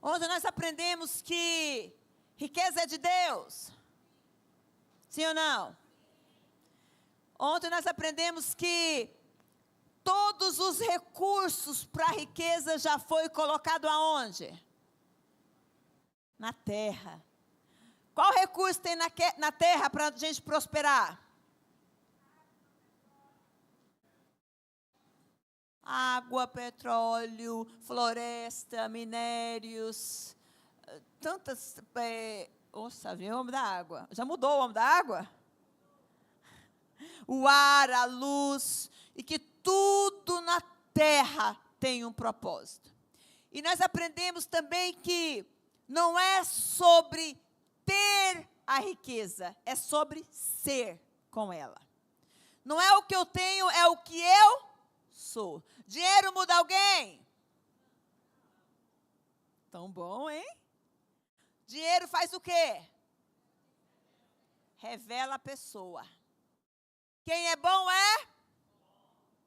Ontem nós aprendemos que riqueza é de Deus. Sim ou não? Ontem nós aprendemos que todos os recursos para a riqueza já foi colocado aonde? Na terra. Qual recurso tem na terra para a gente prosperar? Água, petróleo, floresta, minérios, tantas... Nossa, viu o homem da água? Já mudou o homem da água? O ar, a luz, e que tudo na terra tem um propósito. E nós aprendemos também que não é sobre ter a riqueza, é sobre ser com ela. Não é o que eu tenho, é o que eu sou. Dinheiro muda alguém? Tão bom, hein? Dinheiro faz o quê? Revela a pessoa. Quem é bom é?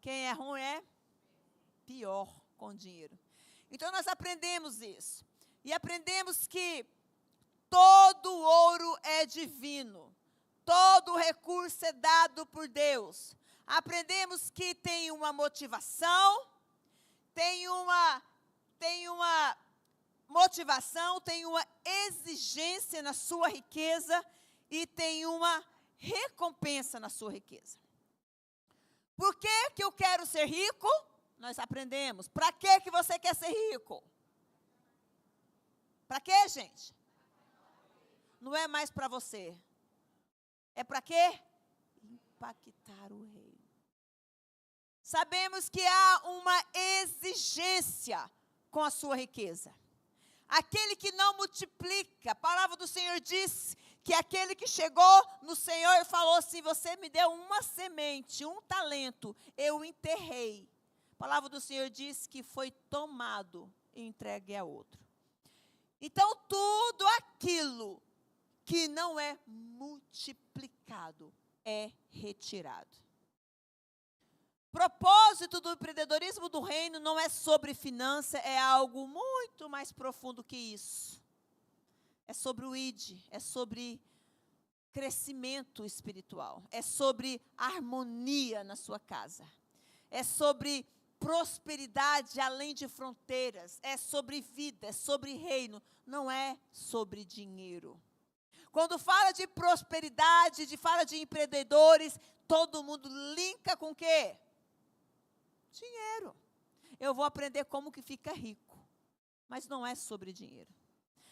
Quem é ruim é? Pior com dinheiro. Então nós aprendemos isso. E aprendemos que todo ouro é divino. Todo recurso é dado por Deus. Aprendemos que tem uma motivação, tem uma motivação, tem uma exigência na sua riqueza e tem uma recompensa na sua riqueza. Por que que eu quero ser rico? Nós aprendemos. Para que você quer ser rico? Para quê, gente? Não é mais para você. É para quê? Impactar o reino. Sabemos que há uma exigência com a sua riqueza. Aquele que não multiplica, a palavra do Senhor diz que aquele que chegou no Senhor e falou assim, você me deu uma semente, um talento, eu enterrei. A palavra do Senhor diz que foi tomado e entregue a outro. Então, tudo aquilo que não é multiplicado é retirado. Propósito do empreendedorismo do reino não é sobre finança, é algo muito mais profundo que isso. É sobre o ID, é sobre crescimento espiritual, é sobre harmonia na sua casa, é sobre prosperidade além de fronteiras, é sobre vida, é sobre reino, não é sobre dinheiro. Quando fala de prosperidade, fala de empreendedores, todo mundo linka com o quê? Dinheiro. Eu vou aprender como que fica rico. Mas não é sobre dinheiro.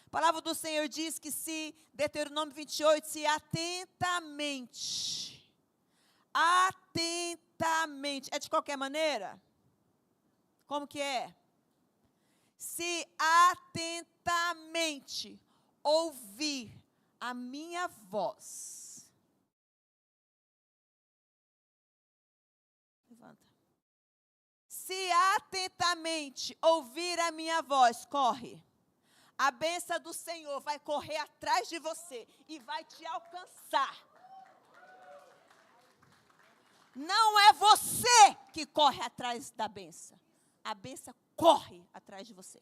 A palavra do Senhor diz que se, Deuteronômio 28, se atentamente, é de qualquer maneira? Como que é? Se atentamente ouvir a minha voz. Levanta. Se atentamente ouvir a minha voz, corre. A bênção do Senhor vai correr atrás de você e vai te alcançar. Não é você que corre atrás da bênção. A bênção corre atrás de você.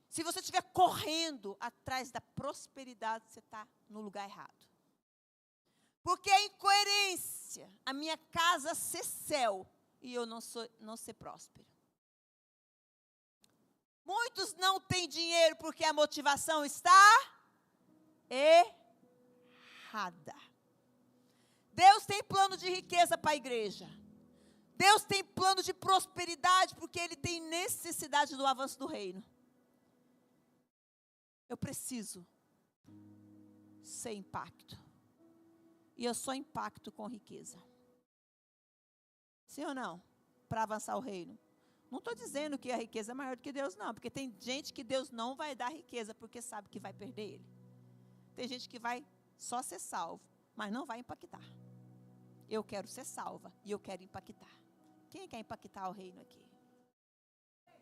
Se você estiver correndo atrás da prosperidade, você está no lugar errado. Porque é incoerência a minha casa ser céu e eu não ser próspero. Muitos não têm dinheiro porque a motivação está errada. Deus tem plano de riqueza para a igreja. Deus tem plano de prosperidade porque Ele tem necessidade do avanço do reino. Eu preciso ser impacto. E eu só impacto com riqueza. Sim ou não? Para avançar o reino. Não estou dizendo que a riqueza é maior do que Deus, não. Porque tem gente que Deus não vai dar riqueza porque sabe que vai perder ele. Tem gente que vai só ser salvo, mas não vai impactar. Eu quero ser salva e eu quero impactar. Quem quer impactar o reino aqui?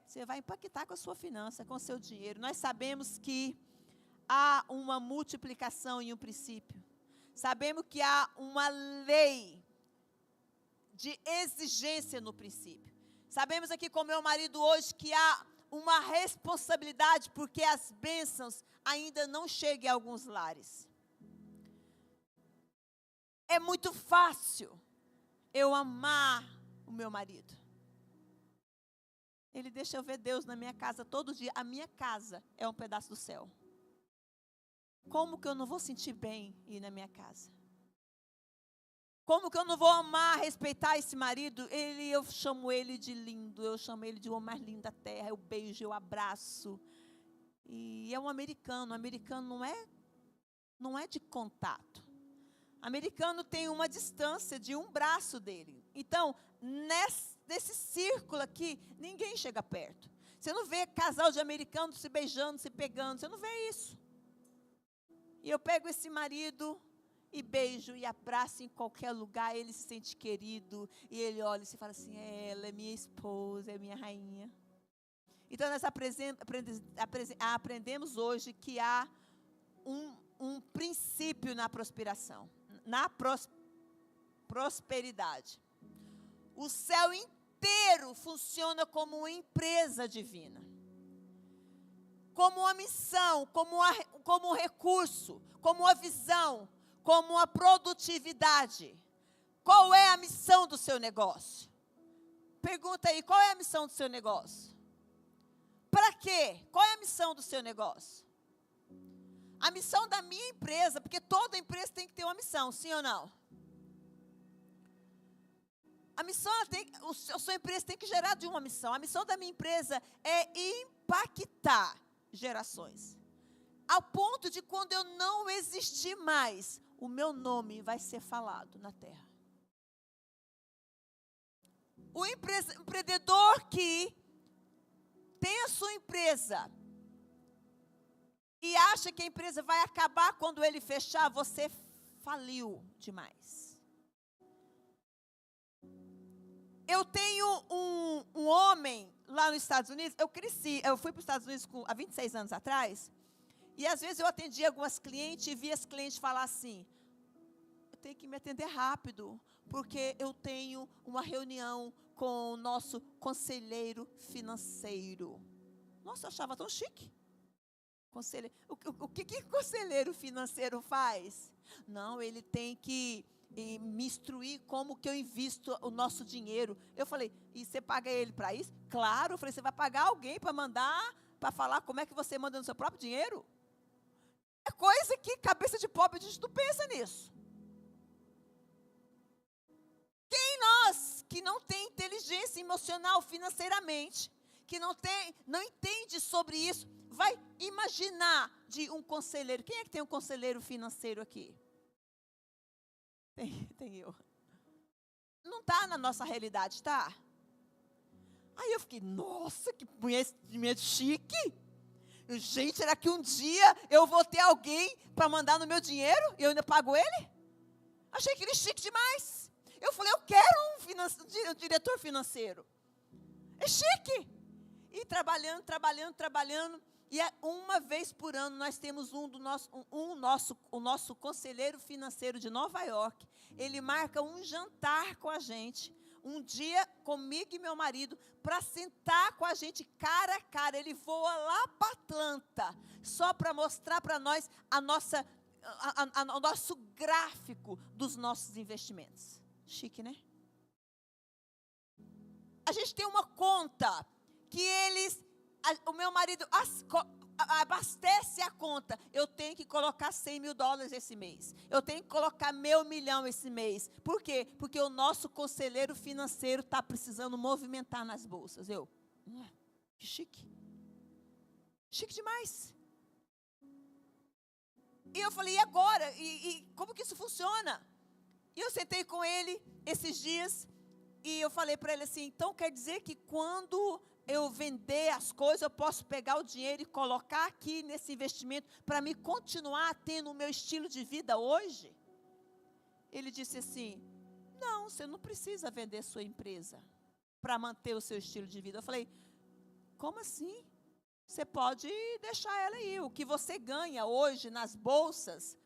Você vai impactar com a sua finança, com o seu dinheiro. Nós sabemos que há uma multiplicação em um princípio. Sabemos que há uma lei de exigência no princípio. Sabemos aqui com meu marido hoje que há uma responsabilidade, porque as bênçãos ainda não chegam a alguns lares. É muito fácil eu amar o meu marido. Ele deixa eu ver Deus na minha casa todo dia. A minha casa é um pedaço do céu. Como que eu não vou sentir bem ir na minha casa? Como que eu não vou amar, respeitar esse marido? Eu chamo ele de lindo, eu chamo ele de homem mais lindo da terra, eu beijo, eu abraço. E é um americano. O americano não é de contato. O americano tem uma distância de um braço dele. Então, nesse círculo aqui, ninguém chega perto. Você não vê casal de americanos se beijando, se pegando, você não vê isso. E eu pego esse marido e beijo e abraço em qualquer lugar, ele se sente querido, e ele olha e se fala assim, ela é minha esposa, é minha rainha. Então, nós aprendemos hoje que há um princípio na prosperação, na prosperidade. O céu inteiro funciona como uma empresa divina, como uma missão, como um recurso, como uma visão, como uma produtividade. Qual é a missão do seu negócio? Pergunta aí, qual é a missão do seu negócio? Para quê? Qual é a missão do seu negócio? A missão da minha empresa, porque toda empresa tem que ter uma missão, sim ou não? A missão, a sua empresa tem que gerar de uma missão. A missão da minha empresa é impactar gerações. Ao ponto de quando eu não existir mais, o meu nome vai ser falado na terra. O empreendedor que tem a sua empresa e acha que a empresa vai acabar quando ele fechar, você faliu demais. Eu tenho um homem lá nos Estados Unidos, eu fui para os Estados Unidos há 26 anos atrás, e às vezes eu atendia algumas clientes e via as clientes falar assim, eu tenho que me atender rápido, porque eu tenho uma reunião com o nosso conselheiro financeiro. Nossa, eu achava tão chique. O que conselheiro financeiro faz? Não, ele tem que me instruir como que eu invisto o nosso dinheiro. Eu falei, e você paga ele para isso? Claro, eu falei, você vai pagar alguém para mandar, para falar como é que você manda no seu próprio dinheiro? É coisa que cabeça de pobre, a gente não pensa nisso. Quem nós que não tem inteligência emocional financeiramente, que não entende sobre isso, vai imaginar de um conselheiro? Quem é que tem um conselheiro financeiro aqui? Tem eu. Não está na nossa realidade, tá? Aí eu fiquei, nossa, que mulher chique. Gente, será que um dia eu vou ter alguém para mandar no meu dinheiro e eu ainda pago ele? Achei aquele chique demais. Eu falei, eu quero um diretor financeiro. É chique. E trabalhando. E uma vez por ano nós temos o nosso conselheiro financeiro de Nova York. Ele marca um jantar com a gente, um dia comigo e meu marido, para sentar com a gente cara a cara. Ele voa lá para Atlanta, só para mostrar para nós o nosso gráfico dos nossos investimentos. Chique, né? A gente tem uma conta que o meu marido abastece a conta. Eu tenho que colocar $100 mil esse mês. Eu tenho que colocar $1 milhão esse mês. Por quê? Porque o nosso conselheiro financeiro está precisando movimentar nas bolsas. Que chique. Chique demais. E eu falei, e agora? E como que isso funciona? E eu sentei com ele esses dias e eu falei para ele assim, então quer dizer que quando eu vender as coisas, eu posso pegar o dinheiro e colocar aqui nesse investimento para me continuar tendo o meu estilo de vida hoje? Ele disse assim, não, você não precisa vender sua empresa para manter o seu estilo de vida. Eu falei, como assim? Você pode deixar ela aí. O que você ganha hoje nas bolsas,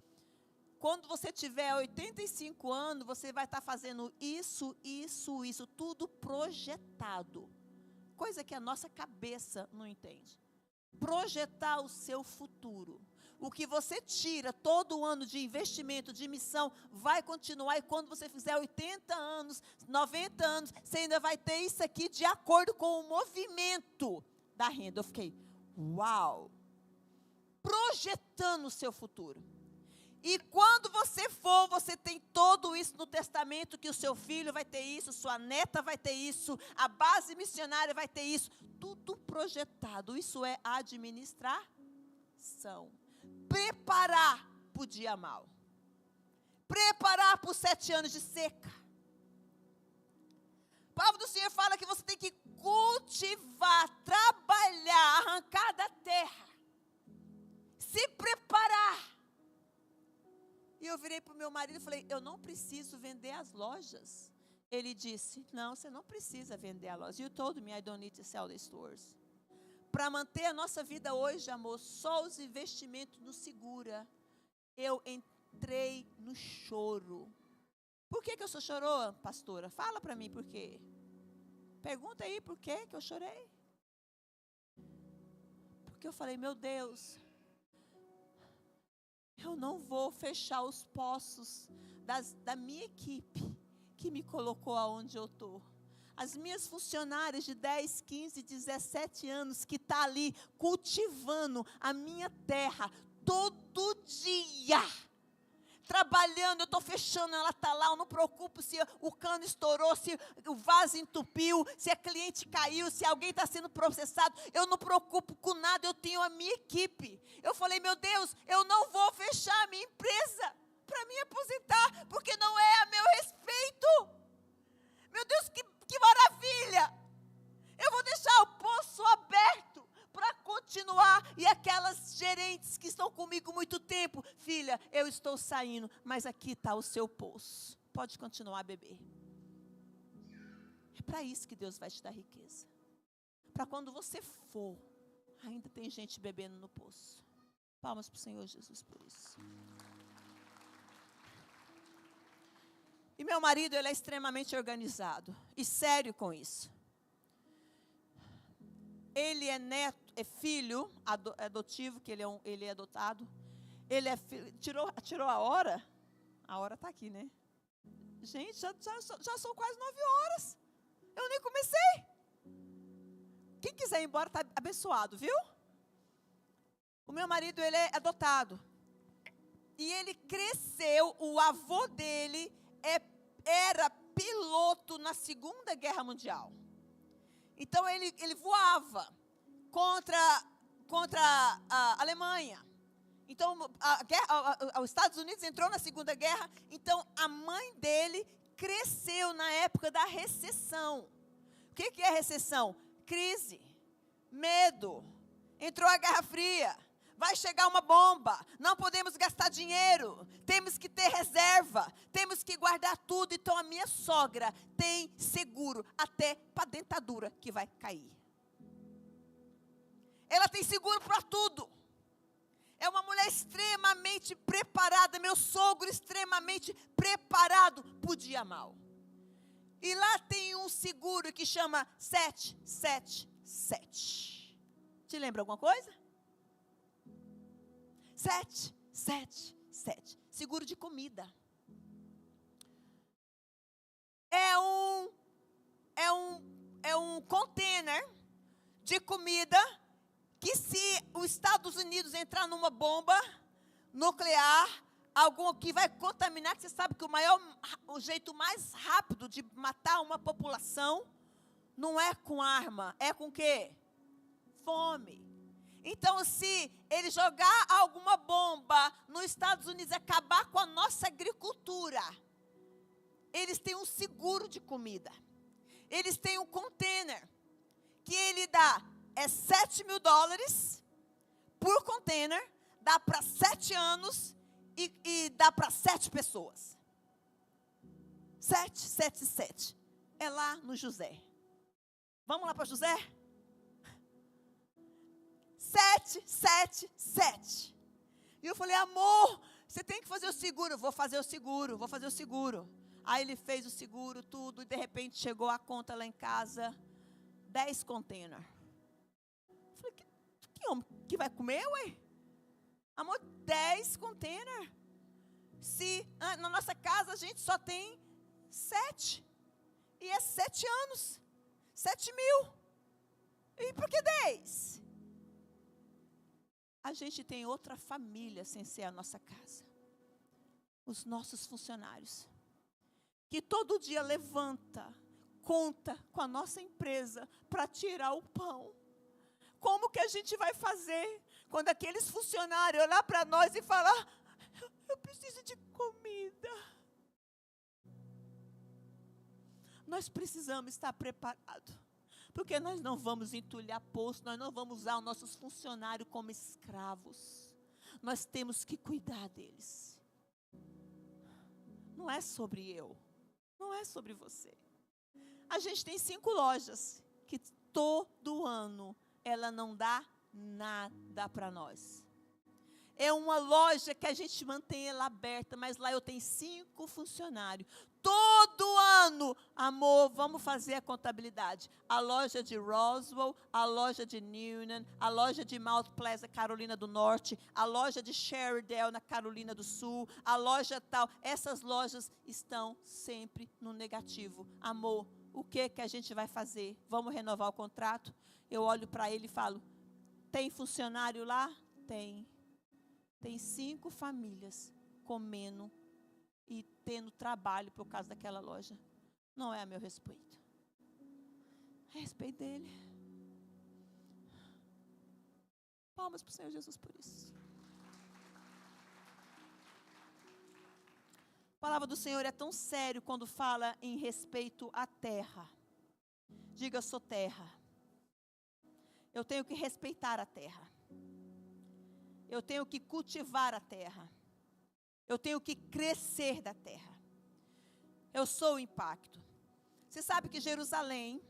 quando você tiver 85 anos, você vai estar fazendo isso, tudo projetado. coisa que a nossa cabeça não entende. Projetar o seu futuro. O que você tira todo ano de investimento, de missão, vai continuar. E quando você fizer 80 anos, 90 anos, você ainda vai ter isso aqui de acordo com o movimento da renda. Eu fiquei, uau! Projetando o seu futuro. E quando você for, você tem tudo isso no testamento, que o seu filho vai ter isso, sua neta vai ter isso, a base missionária vai ter isso. Tudo projetado. Isso é administração. Preparar para o dia mau. Preparar para os 7 anos de seca. A palavra do Senhor fala que você tem que cultivar, trabalhar, arrancar da terra. Se preparar. E eu virei para o meu marido e falei, eu não preciso vender as lojas. Ele disse, não, você não precisa vender a loja. You told me I don't need to sell the stores. Para manter a nossa vida hoje, amor, só os investimentos nos segura. Eu entrei no choro. Por que eu sou choroa, pastora? Fala para mim por quê. Pergunta aí por que eu chorei. Porque eu falei, meu Deus, eu não vou fechar os poços da minha equipe que me colocou aonde eu estou. As minhas funcionárias de 10, 15, 17 anos que estão ali cultivando a minha terra todo dia. Trabalhando, eu estou fechando, ela está lá, eu não preocupo se o cano estourou, se o vaso entupiu, se a cliente caiu, se alguém está sendo processado, eu não preocupo com nada, eu tenho a minha equipe. Eu falei, meu Deus, eu não vou fechar a minha empresa para me aposentar, porque não é a meu respeito. Meu Deus, que maravilha! Eu vou deixar o poço aberto para continuar. E aquelas gerentes que estão comigo muito tempo, filha, eu estou saindo, mas aqui está o seu poço. Pode continuar a beber. É para isso que Deus vai te dar riqueza. Para quando você for, ainda tem gente bebendo no poço. Palmas para o Senhor Jesus por isso. E meu marido, ele é extremamente organizado e sério com isso. Ele é neto, é filho adotivo, que ele é adotado. Ele é filho, tirou a hora? A hora está aqui, né? Gente, já são quase 9 horas. Eu nem comecei. Quem quiser ir embora está abençoado, viu? O meu marido, ele é adotado. E ele cresceu, o avô dele era piloto na Segunda Guerra Mundial. Então, ele voava contra a Alemanha. Então, os Estados Unidos entrou na Segunda Guerra. Então, a mãe dele cresceu na época da recessão. O que é recessão? Crise, medo. Entrou a Guerra Fria. Vai chegar uma bomba, não podemos gastar dinheiro, temos que ter reserva, temos que guardar tudo. Então a minha sogra tem seguro até para a dentadura que vai cair. Ela tem seguro para tudo. É uma mulher extremamente preparada, meu sogro extremamente preparado para o dia mau. E lá tem um seguro que chama 777. Te lembra alguma coisa? 777. Seguro de comida. É um container de comida que, se os Estados Unidos entrar numa bomba nuclear, algum que vai contaminar, que você sabe que o jeito mais rápido de matar uma população não é com arma, é com quê? Fome. Então, se ele jogar alguma bomba nos Estados Unidos, acabar com a nossa agricultura, eles têm um seguro de comida. Eles têm um container, que ele dá $7.000 por container, dá para 7 anos e dá para 7 pessoas. 777. É lá no José. Vamos lá para José? 777. E eu falei, amor, você tem que fazer o seguro. Vou fazer o seguro. Aí ele fez o seguro, tudo, e de repente chegou a conta lá em casa, 10 containers. Falei, que homem que vai comer, ué? Amor, 10 containers. Se na nossa casa a gente só tem 7. E é 7 anos. 7 mil. E por que 10? A gente tem outra família sem ser a nossa casa. Os nossos funcionários. Que todo dia levanta, conta com a nossa empresa para tirar o pão. Como que a gente vai fazer quando aqueles funcionários olhar para nós e falar, eu preciso de comida? Nós precisamos estar preparados, porque nós não vamos entulhar poço, nós não vamos usar os nossos funcionários como escravos. Nós temos que cuidar deles. Não é sobre eu, não é sobre você. A gente tem 5 lojas que todo ano ela não dá nada para nós. É uma loja que a gente mantém ela aberta, mas lá eu tenho 5 funcionários. Todo ano, amor, vamos fazer a contabilidade. A loja de Roswell, a loja de Newnan, a loja de Mount Pleasant, Carolina do Norte, a loja de Sherrydale, na Carolina do Sul, a loja tal. Essas lojas estão sempre no negativo. Amor, o que a gente vai fazer? Vamos renovar o contrato? Eu olho para ele e falo, tem funcionário lá? Tem. Tem 5 famílias comendo e tendo trabalho por causa daquela loja. Não é a meu respeito. É a respeito dele. Palmas para o Senhor Jesus por isso. A palavra do Senhor é tão sério quando fala em respeito à terra. Diga, eu sou terra. Eu tenho que respeitar a terra. Eu tenho que cultivar a terra. Eu tenho que crescer da terra. Eu sou o impacto. Você sabe que Jerusalém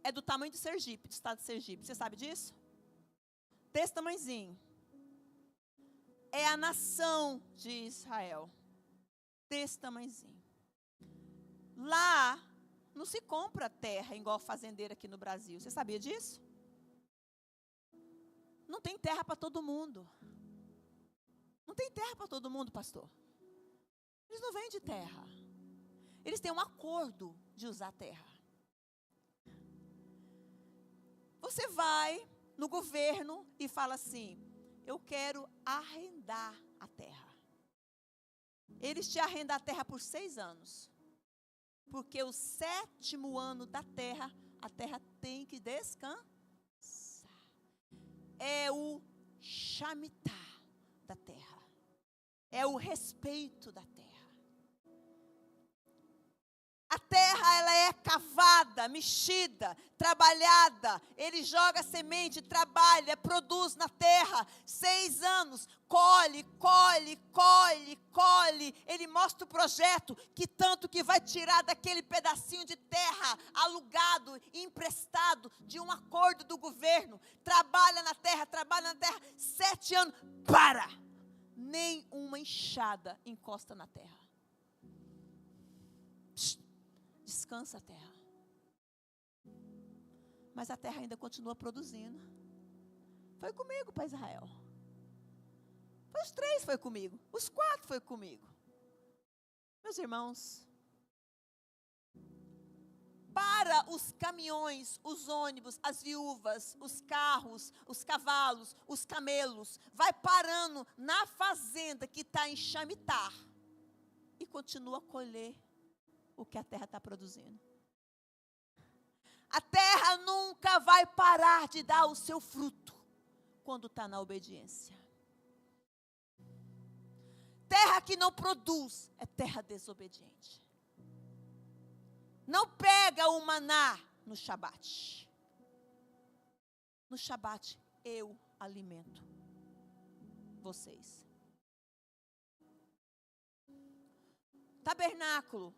é do tamanho de Sergipe, do estado de Sergipe. Você sabe disso? Desse tamanhozinho. É a nação de Israel. Desse tamanhozinho. Lá não se compra terra igual fazendeira aqui no Brasil. Você sabia disso? Não tem terra para todo mundo. Não tem terra para todo mundo, pastor. Eles não vendem terra. Eles têm um acordo de usar terra. Você vai no governo e fala assim, eu quero arrendar a terra. Eles te arrendam a terra por 6 anos. Porque o 7º ano da terra, a terra tem que descansar. É o Shemitah da terra. É o respeito da terra. A terra, ela é cavada, mexida, trabalhada. Ele joga semente, trabalha, produz na terra. 6 anos, colhe. Ele mostra o projeto, que tanto que vai tirar daquele pedacinho de terra, alugado, emprestado, de um acordo do governo. Trabalha na terra, 7 anos, para! Nem uma enxada encosta na terra. Descansa a terra. Mas a terra ainda continua produzindo. Foi comigo para Israel. Os 3 foi comigo. Os 4 foi comigo. Meus irmãos, para os caminhões, os ônibus, as viúvas, os carros, os cavalos, os camelos, vai parando na fazenda que está em Shemitah e continua a colher o que a terra está produzindo. A terra nunca vai parar de dar o seu fruto quando está na obediência. Terra que não produz é terra desobediente. Não pega o maná no Shabat. No Shabat eu alimento vocês. Tabernáculo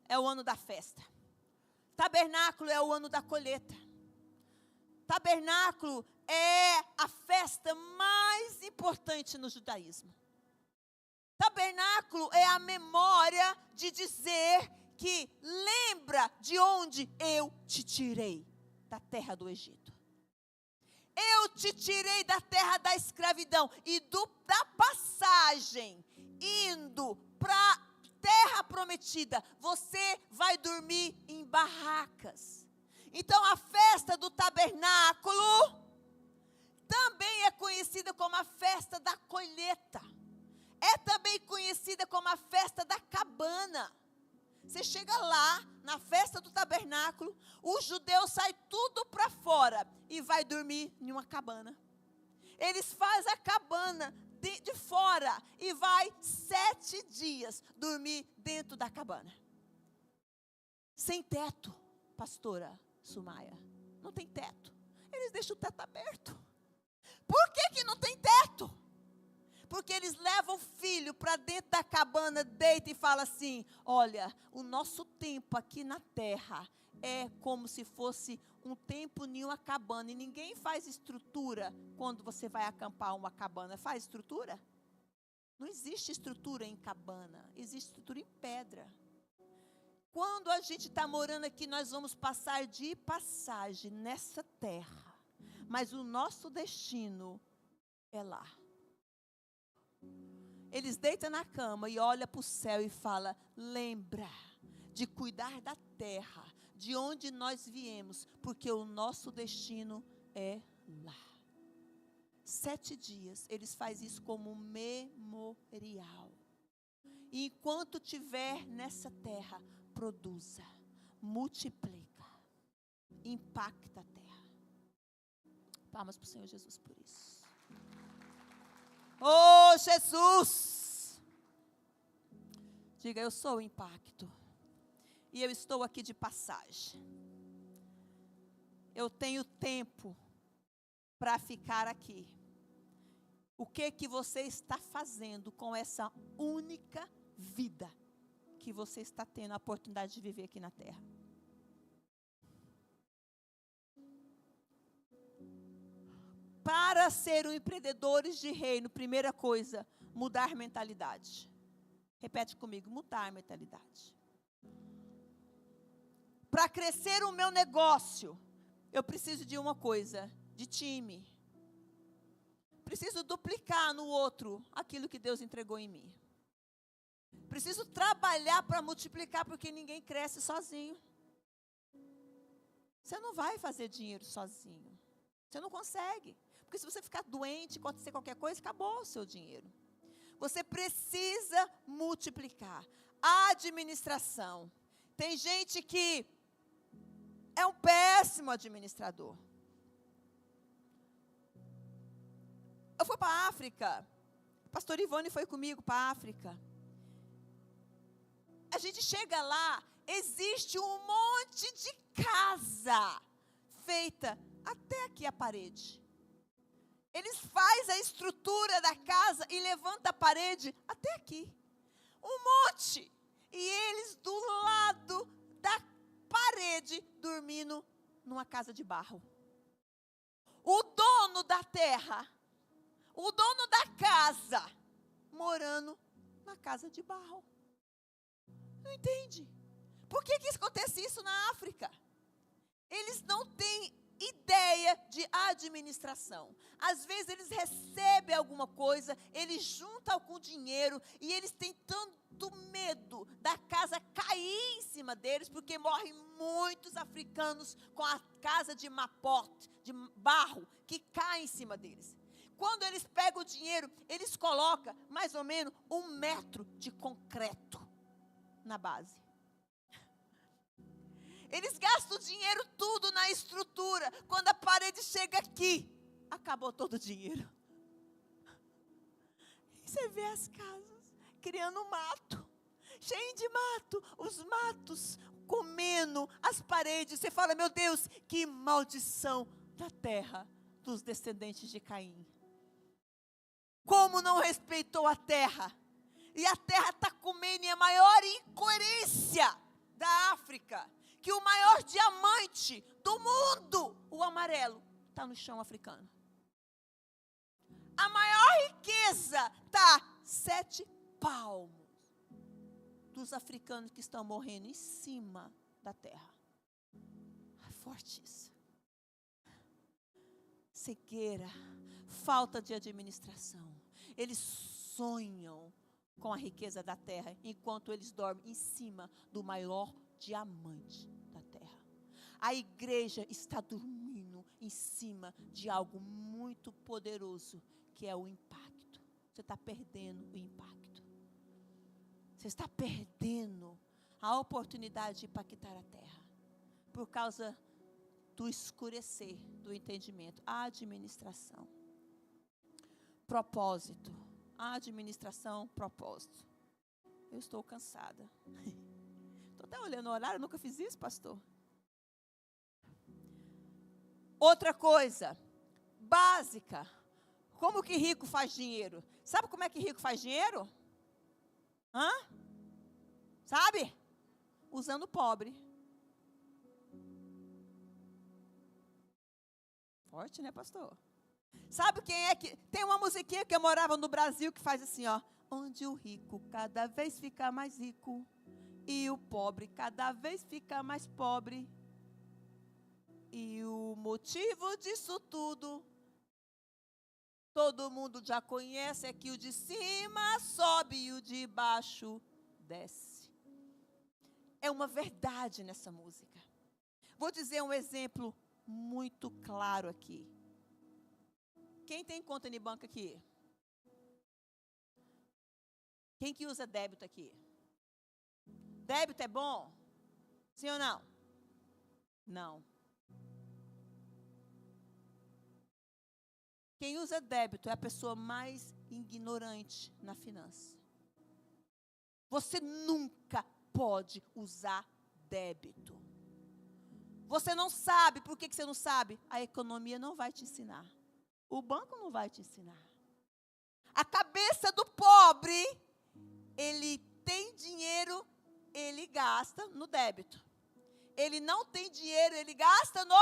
é o ano da festa. Tabernáculo é o ano da colheita. Tabernáculo é a festa mais importante no judaísmo. Tabernáculo é a memória de dizer que lembra de onde eu te tirei, da terra do Egito. Eu te tirei da terra da escravidão e da passagem, indo para a terra prometida. Você vai dormir em barracas. Então a festa do tabernáculo também é conhecida como a festa da colheita. É também conhecida como a festa da cabana. Você chega lá, na festa do tabernáculo, os judeus saem tudo para fora e vai dormir em uma cabana. Eles fazem a cabana de fora e vai 7 dias dormir dentro da cabana. Sem teto, pastora Sumaia. Não tem teto. Eles deixam o teto aberto. Por que não tem teto? Porque eles levam o filho para dentro da cabana, deita e fala assim: olha, o nosso tempo aqui na terra é como se fosse um tempo em uma cabana. E ninguém faz estrutura quando você vai acampar uma cabana. Faz estrutura? Não existe estrutura em cabana, existe estrutura em pedra. Quando a gente está morando aqui, nós vamos passar de passagem nessa terra. Mas o nosso destino é lá. Eles deitam na cama e olham para o céu e falam: lembra de cuidar da terra, de onde nós viemos, porque o nosso destino é lá. 7 dias, eles fazem isso como um memorial. E enquanto estiver nessa terra, produza, multiplica, impacta a terra. Palmas para o Senhor Jesus por isso. Oh, Jesus! Diga: eu sou o impacto. E eu estou aqui de passagem. Eu tenho tempo para ficar aqui. O que você está fazendo com essa única vida que você está tendo a oportunidade de viver aqui na terra? Para ser um empreendedores de reino, primeira coisa, mudar mentalidade. Repete comigo: mudar mentalidade. Para crescer o meu negócio, eu preciso de uma coisa, de time. Preciso duplicar no outro aquilo que Deus entregou em mim. Preciso trabalhar para multiplicar, porque ninguém cresce sozinho. Você não vai fazer dinheiro sozinho. Você não consegue. Porque se você ficar doente, acontecer qualquer coisa, acabou o seu dinheiro. Você precisa multiplicar. Administração. Tem gente que é um péssimo administrador. Eu fui para a África. O pastor Ivone foi comigo para a África. A gente chega lá, existe um monte de casa feita até aqui a parede. Eles fazem a estrutura da casa e levantam a parede até aqui. Um monte. E eles do lado da parede, dormindo numa casa de barro. O dono da terra, o dono da casa, morando na casa de barro. Não entende? Por que acontece isso na África? Eles não têm ideia de administração. Às vezes eles recebem alguma coisa, eles juntam algum dinheiro e eles têm tanto medo da casa cair em cima deles, porque morrem muitos africanos com a casa de mapote, de barro, que cai em cima deles. Quando eles pegam o dinheiro, eles colocam mais ou menos 1 metro de concreto na base. Eles gastam o dinheiro tudo na estrutura. Quando a parede chega aqui, acabou todo o dinheiro. E você vê as casas criando mato, cheio de mato, os matos comendo as paredes. Você fala: meu Deus, que maldição da terra dos descendentes de Caim. Como não respeitou a terra? E a terra está comendo, e a maior incoerência da África, que o maior diamante do mundo, o amarelo, está no chão africano. A maior riqueza está 7 palmos. dos africanos que estão morrendo em cima da terra. É forte isso. Cegueira, falta de administração. Eles sonham com a riqueza da terra, enquanto eles dormem em cima do maior diamante da terra. A igreja está dormindo em cima de algo muito poderoso, que é o impacto. Você está perdendo o impacto. Você está perdendo a oportunidade de impactar a terra, por causa do escurecer do entendimento. A administração. Propósito. A administração, propósito. Eu estou cansada. Estou até olhando o horário, eu nunca fiz isso, pastor. Outra coisa, básica. Como que rico faz dinheiro? Sabe como é que rico faz dinheiro? Sabe? Usando pobre. Forte, né, pastor? Sabe quem é que... Tem uma musiquinha que eu morava no Brasil que faz assim, ó. Onde o rico cada vez fica mais rico e o pobre cada vez fica mais pobre. E o motivo disso tudo, todo mundo já conhece, é que o de cima sobe e o de baixo desce. É uma verdade nessa música. Vou dizer um exemplo muito claro aqui. Quem tem conta em banco aqui? Quem que usa débito aqui? Débito é bom? Sim ou não? Não. Quem usa débito é a pessoa mais ignorante na finança. Você nunca pode usar débito. Você não sabe. Por que você não sabe? A economia não vai te ensinar. O banco não vai te ensinar. A cabeça do pobre, ele tem dinheiro, ele gasta no débito. Ele não tem dinheiro, ele gasta no...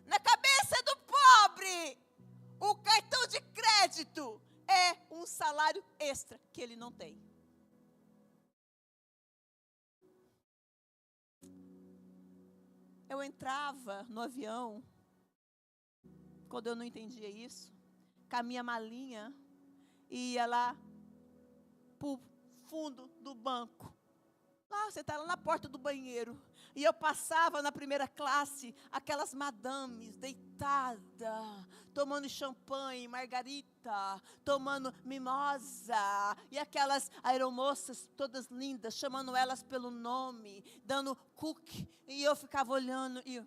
Na cabeça do pobre, o cartão de crédito é um salário extra que ele não tem. Eu entrava no avião, quando eu não entendia isso, com a minha malinha, e ia lá para o fundo do banco. Lá, você está lá na porta do banheiro. E eu passava na primeira classe, aquelas madames deitadas, tomando champanhe, margarita, tomando mimosa, e aquelas aeromoças todas lindas, chamando elas pelo nome, dando cookie, e eu ficava olhando, e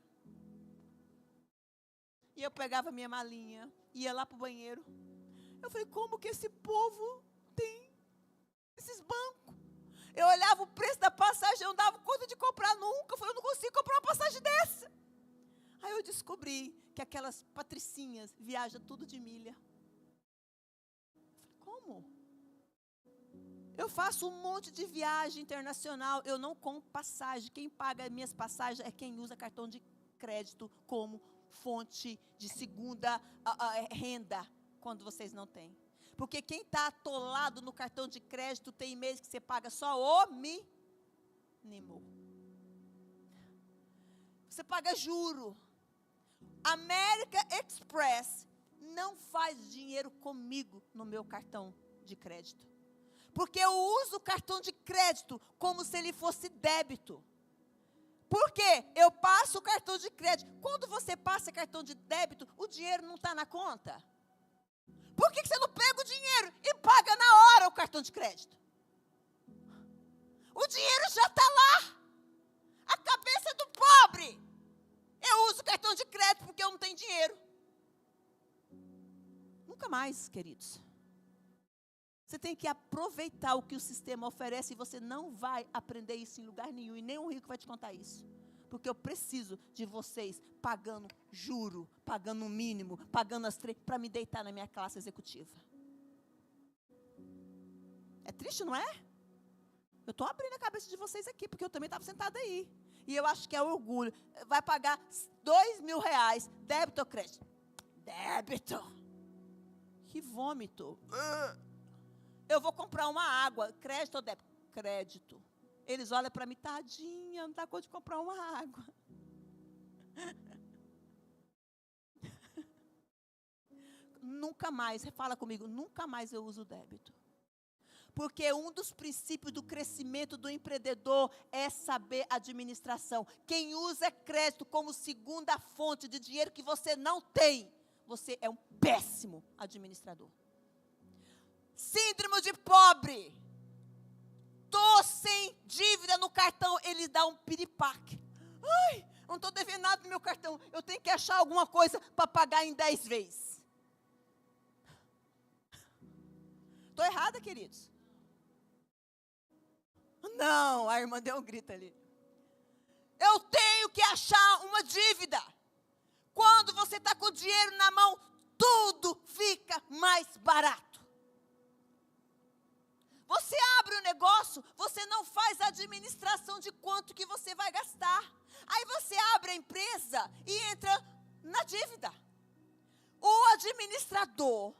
eu pegava minha malinha, ia lá para o banheiro. Eu falei, como que esse povo tem esses bancos? Eu olhava o preço da passagem, eu não dava conta de comprar nunca. Eu falei, eu não consigo comprar uma passagem dessa. Aí eu descobri que aquelas patricinhas viajam tudo de milha. Eu falei, como? Eu faço um monte de viagem internacional, eu não compro passagem. Quem paga minhas passagens é quem usa cartão de crédito como fonte de segunda renda, quando vocês não têm. Porque quem está atolado no cartão de crédito, tem mês que você paga só o mínimo. Você paga juro. American Express não faz dinheiro comigo no meu cartão de crédito. Porque eu uso o cartão de crédito como se ele fosse débito. Por quê? Eu passo o cartão de crédito. Quando você passa cartão de débito, o dinheiro não está na conta. Por que você não pega o dinheiro e paga na hora o cartão de crédito? O dinheiro já está lá. A cabeça do pobre. Eu uso cartão de crédito porque eu não tenho dinheiro. Nunca mais, queridos. Você tem que aproveitar o que o sistema oferece e você não vai aprender isso em lugar nenhum. E nenhum rico vai te contar isso. Porque eu preciso de vocês pagando juro, pagando o mínimo, pagando as três, para me deitar na minha classe executiva. É triste, não é? Eu estou abrindo a cabeça de vocês aqui, porque eu também estava sentada aí. E eu acho que é orgulho. Vai pagar R$2.000, débito ou crédito? Débito. Que vômito. Eu vou comprar uma água, crédito ou débito? Crédito. Eles olham para mim, tadinha, não dá conta de comprar uma água. Nunca mais, fala comigo, nunca mais eu uso débito. Porque um dos princípios do crescimento do empreendedor é saber administração. Quem usa crédito como segunda fonte de dinheiro que você não tem, você é um péssimo administrador. Síndrome de pobre. Estou sem dívida no cartão, ele dá um piripaque. Ai, não estou devendo nada no meu cartão, eu tenho que achar alguma coisa para pagar em 10 vezes. Estou errada, queridos? Não, a irmã deu um grito ali. Eu tenho que achar uma dívida. Quando você está com o dinheiro na mão, tudo fica mais barato. Você abre um negócio, você não faz a administração de quanto que você vai gastar. Aí você abre a empresa e entra na dívida. O administrador,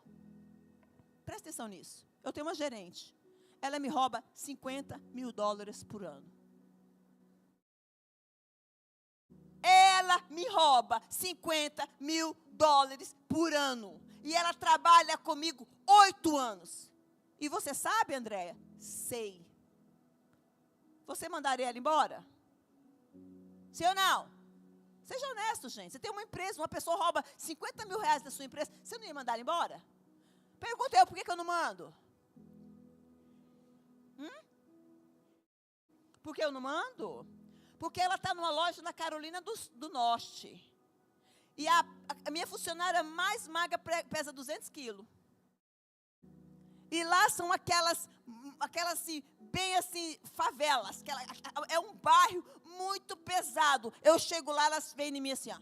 presta atenção nisso. Eu tenho uma gerente. Ela me rouba $50 mil por ano. Ela me rouba $50 mil por ano. E ela trabalha comigo 8 anos. E você sabe, Andréia? Sei. Você mandaria ela embora? Sim ou não? Seja honesto, gente. Você tem uma empresa, uma pessoa rouba $50 mil da sua empresa. Você não ia mandar ela embora? Pergunta eu, por que eu não mando? Por que eu não mando? Porque ela está numa loja na Carolina do Norte. E a minha funcionária mais magra pesa 200 quilos. E lá são aquelas assim, bem assim, favelas. É um bairro muito pesado. Eu chego lá, elas vêm em mim assim, ó.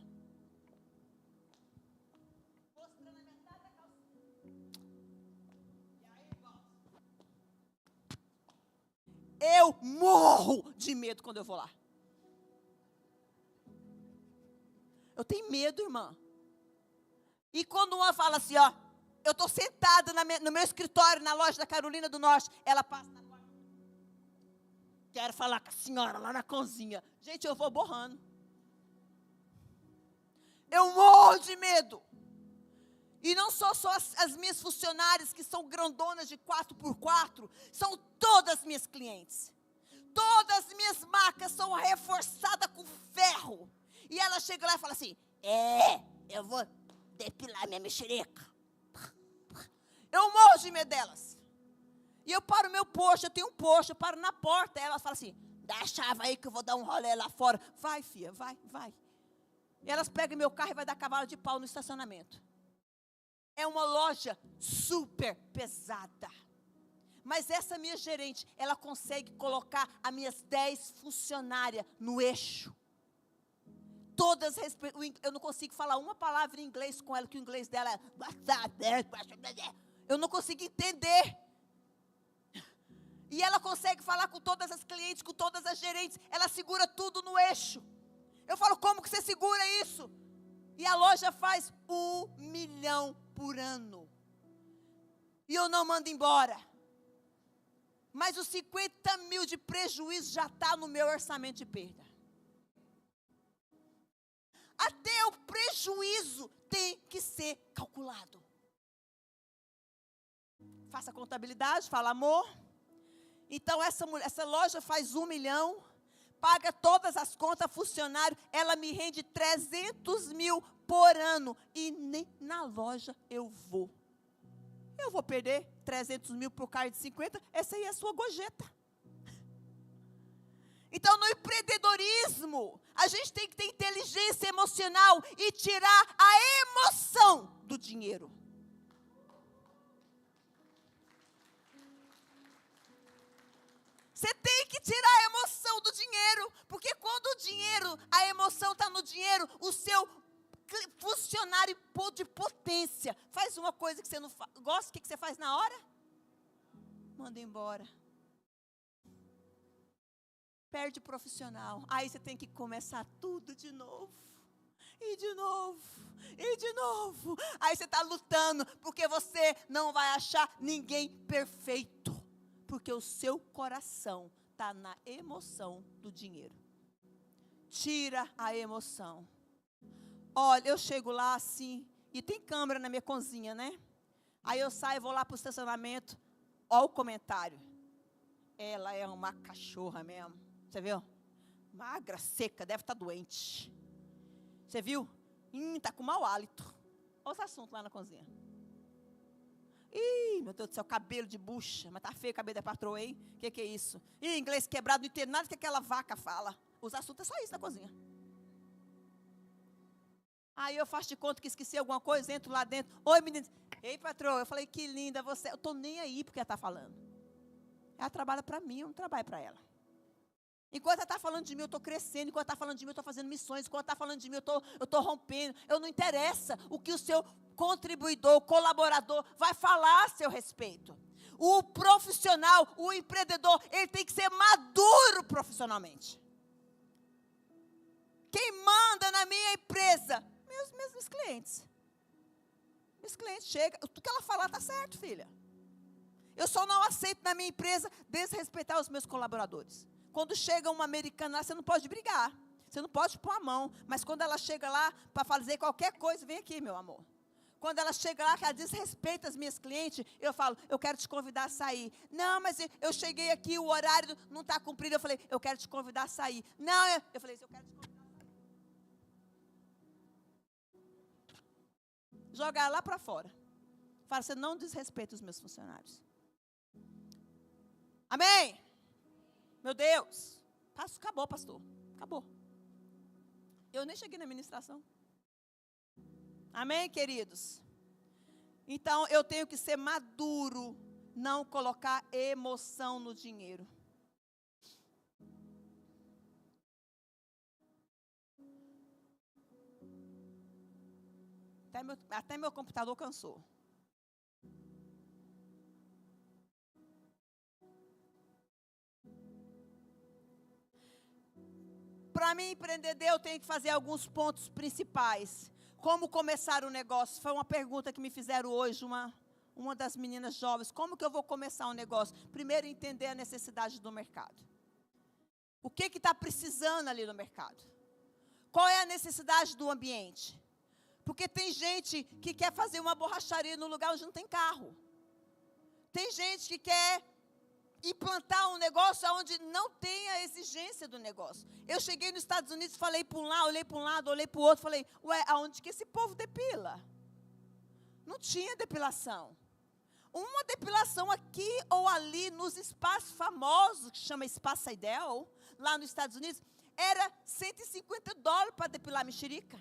Mostrando a metade da calcinha. E aí, eu morro de medo quando eu vou lá. Eu tenho medo, irmã. E quando uma fala assim, ó, eu estou sentada no meu escritório, na loja da Carolina do Norte, ela passa na porta. Quero falar com a senhora lá na cozinha. Gente, eu vou borrando. Eu morro de medo. E não só as minhas funcionárias, que são grandonas de 4x4, são todas minhas clientes. Todas as minhas marcas são reforçadas com ferro. E ela chega lá e fala assim, eu vou depilar minha mexereca. Eu morro de medo delas. E eu paro meu posto, eu tenho um posto, eu paro na porta. Elas falam assim, dá a chave aí que eu vou dar um rolê lá fora. Vai, filha, vai. E elas pegam meu carro e vai dar cavalo de pau no estacionamento. É uma loja super pesada. Mas essa minha gerente, ela consegue colocar as minhas 10 funcionárias no eixo. Todas, eu não consigo falar uma palavra em inglês com ela, que o inglês dela é... Eu não consigo entender. E ela consegue falar com todas as clientes, com todas as gerentes. Ela segura tudo no eixo. Eu falo, como que você segura isso? E a loja faz 1 milhão por ano. E eu não mando embora. Mas os 50 mil de prejuízo já está no meu orçamento de perda. Até o prejuízo tem que ser calculado. Faça contabilidade, fala amor. Então essa loja faz 1 milhão, paga todas as contas, funcionário, ela me rende 300 mil por ano. E nem na loja eu vou. Eu vou perder 300 mil por carro de 50, essa aí é a sua gorjeta. Então, no empreendedorismo, a gente tem que ter inteligência emocional e tirar a emoção do dinheiro. Você tem que tirar a emoção do dinheiro, porque quando o dinheiro, a emoção está no dinheiro, o seu funcionário de potência faz uma coisa que você não gosta, o que você faz na hora? Manda embora. Perde profissional. Aí você tem que começar tudo de novo. E de novo. E de novo. Aí você está lutando, porque você não vai achar ninguém perfeito. Porque o seu coração está na emoção do dinheiro. Tira a emoção. Olha, eu chego lá assim, e tem câmera na minha cozinha, né? Aí eu saio, vou lá para o estacionamento. Olha o comentário. Ela é uma cachorra mesmo. Você viu? Magra, seca, deve estar doente. Você viu? Está com mau hálito. Olha os assuntos lá na cozinha. Ih, meu Deus do céu, cabelo de bucha. Mas tá feio o cabelo da patroa, hein? O que é isso? Ih, inglês quebrado, não entendo nada que aquela vaca fala. Os assuntos é só isso na cozinha. Aí eu faço de conta que esqueci alguma coisa, entro lá dentro. Oi, menina. Ei, patroa. Eu falei, que linda você. Eu estou nem aí porque ela está falando. Ela trabalha para mim, eu não trabalho para ela. Enquanto ela está falando de mim, eu estou crescendo. Enquanto ela está falando de mim, eu estou fazendo missões. Enquanto ela está falando de mim, eu estou rompendo. Eu não interessa o que o seu contribuidor, colaborador vai falar a seu respeito. O profissional, o empreendedor, ele tem que ser maduro profissionalmente. Quem manda na minha empresa? Meus clientes. Meus clientes chegam, tudo que ela falar está certo, filha. Eu só não aceito na minha empresa desrespeitar os meus colaboradores. Quando chega uma americana lá, você não pode brigar. Você não pode pôr a mão. Mas quando ela chega lá para fazer qualquer coisa, vem aqui, meu amor. Quando ela chega lá, que ela desrespeita as minhas clientes, eu falo, eu quero te convidar a sair. Não, mas eu cheguei aqui, o horário não está cumprido. Eu falei, eu quero te convidar a sair. Não, eu falei, eu quero te convidar a sair. Jogar lá para fora. Fala, você não desrespeita os meus funcionários. Amém? Meu Deus. Acabou, pastor. Acabou. Eu nem cheguei na ministração. Amém, queridos? Então, eu tenho que ser maduro, não colocar emoção no dinheiro. Até meu computador cansou. Para mim empreender, eu tenho que fazer alguns pontos principais. Como começar o negócio? Foi uma pergunta que me fizeram hoje, uma das meninas jovens. Como que eu vou começar um negócio? Primeiro, entender a necessidade do mercado. O que está precisando ali no mercado? Qual é a necessidade do ambiente? Porque tem gente que quer fazer uma borracharia no lugar onde não tem carro. Tem gente que quer implantar um negócio onde não tem a exigência do negócio. Eu cheguei nos Estados Unidos, falei para um lado, olhei para um lado, olhei para o outro, falei, ué, aonde que esse povo depila? Não tinha depilação. Uma depilação aqui ou ali, nos espaços famosos, que chama Espaço Ideal, lá nos Estados Unidos, era $150 para depilar a mexerica.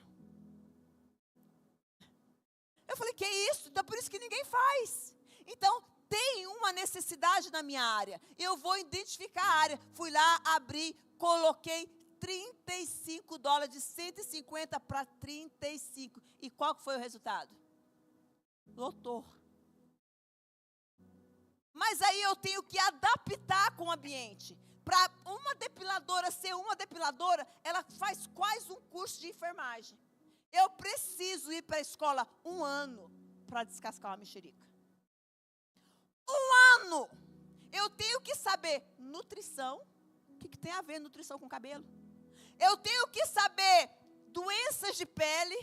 Eu falei, que isso? Então, por isso que ninguém faz. Então, tem uma necessidade na minha área. Eu vou identificar a área. Fui lá, abri, coloquei $35, de 150 para 35. E qual foi o resultado? Lotou. Mas aí eu tenho que adaptar com o ambiente. Para uma depiladora ser uma depiladora, ela faz quase um curso de enfermagem. Eu preciso ir para a escola 1 ano para descascar uma mexerica. 1 ano. Eu tenho que saber nutrição. O que tem a ver nutrição com cabelo? Eu tenho que saber doenças de pele,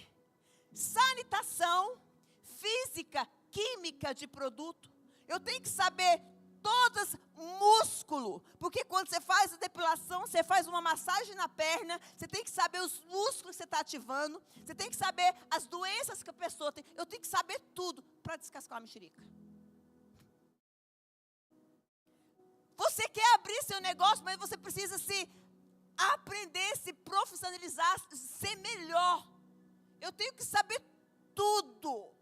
sanitação, física, química de produto. Eu tenho que saber todas, músculo, porque quando você faz a depilação, você faz uma massagem na perna, você tem que saber os músculos que você está ativando, você tem que saber as doenças que a pessoa tem, eu tenho que saber tudo para descascar uma mexerica. Você quer abrir seu negócio, mas você precisa se aprender, se profissionalizar, ser melhor. Eu tenho que saber tudo.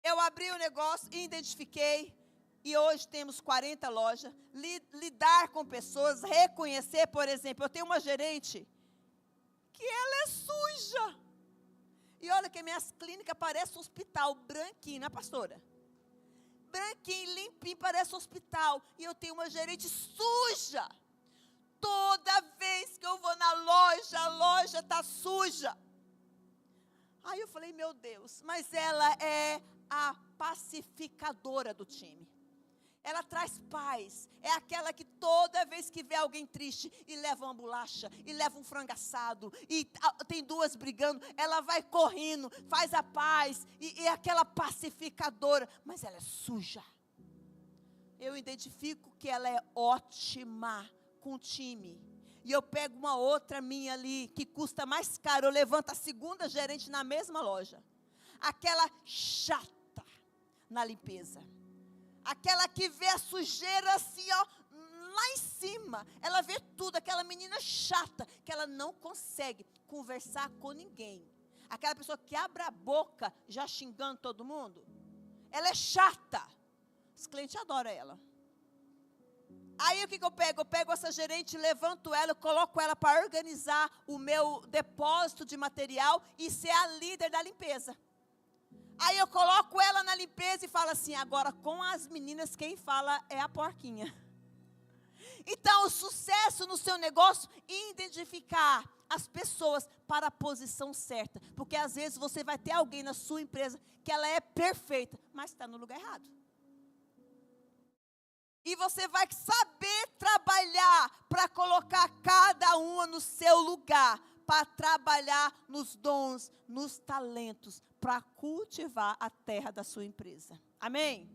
Eu abri o negócio, identifiquei, e hoje temos 40 lojas. Lidar com pessoas, reconhecer, por exemplo, eu tenho uma gerente que ela é suja. E olha que minhas clínicas parecem um hospital, branquinho, né, pastora? Branquinho, limpinho, parece um hospital. E eu tenho uma gerente suja. Toda vez que eu vou suja. Aí eu falei, meu Deus, mas ela é a pacificadora do time. Ela traz paz. É aquela que toda vez que vê alguém triste e leva uma bolacha, e leva um frango assado, e tem duas brigando, ela vai correndo, faz a paz, e é aquela pacificadora, mas ela é suja. Eu identifico que ela é ótima com o time. E eu pego uma outra minha ali, que custa mais caro, eu levanto a segunda gerente na mesma loja. Aquela chata na limpeza. Aquela que vê a sujeira assim, ó, lá em cima. Ela vê tudo, aquela menina chata, que ela não consegue conversar com ninguém. Aquela pessoa que abre a boca, já xingando todo mundo. Ela é chata. Os clientes adoram ela. Aí o que eu pego? Eu pego essa gerente, levanto ela, eu coloco ela para organizar o meu depósito de material e ser a líder da limpeza. Aí eu coloco ela na limpeza e falo assim, agora com as meninas quem fala é a porquinha. Então o sucesso no seu negócio é identificar as pessoas para a posição certa. Porque às vezes você vai ter alguém na sua empresa que ela é perfeita, mas está no lugar errado. E você vai saber trabalhar para colocar cada uma no seu lugar. Para trabalhar nos dons, nos talentos, para cultivar a terra da sua empresa. Amém?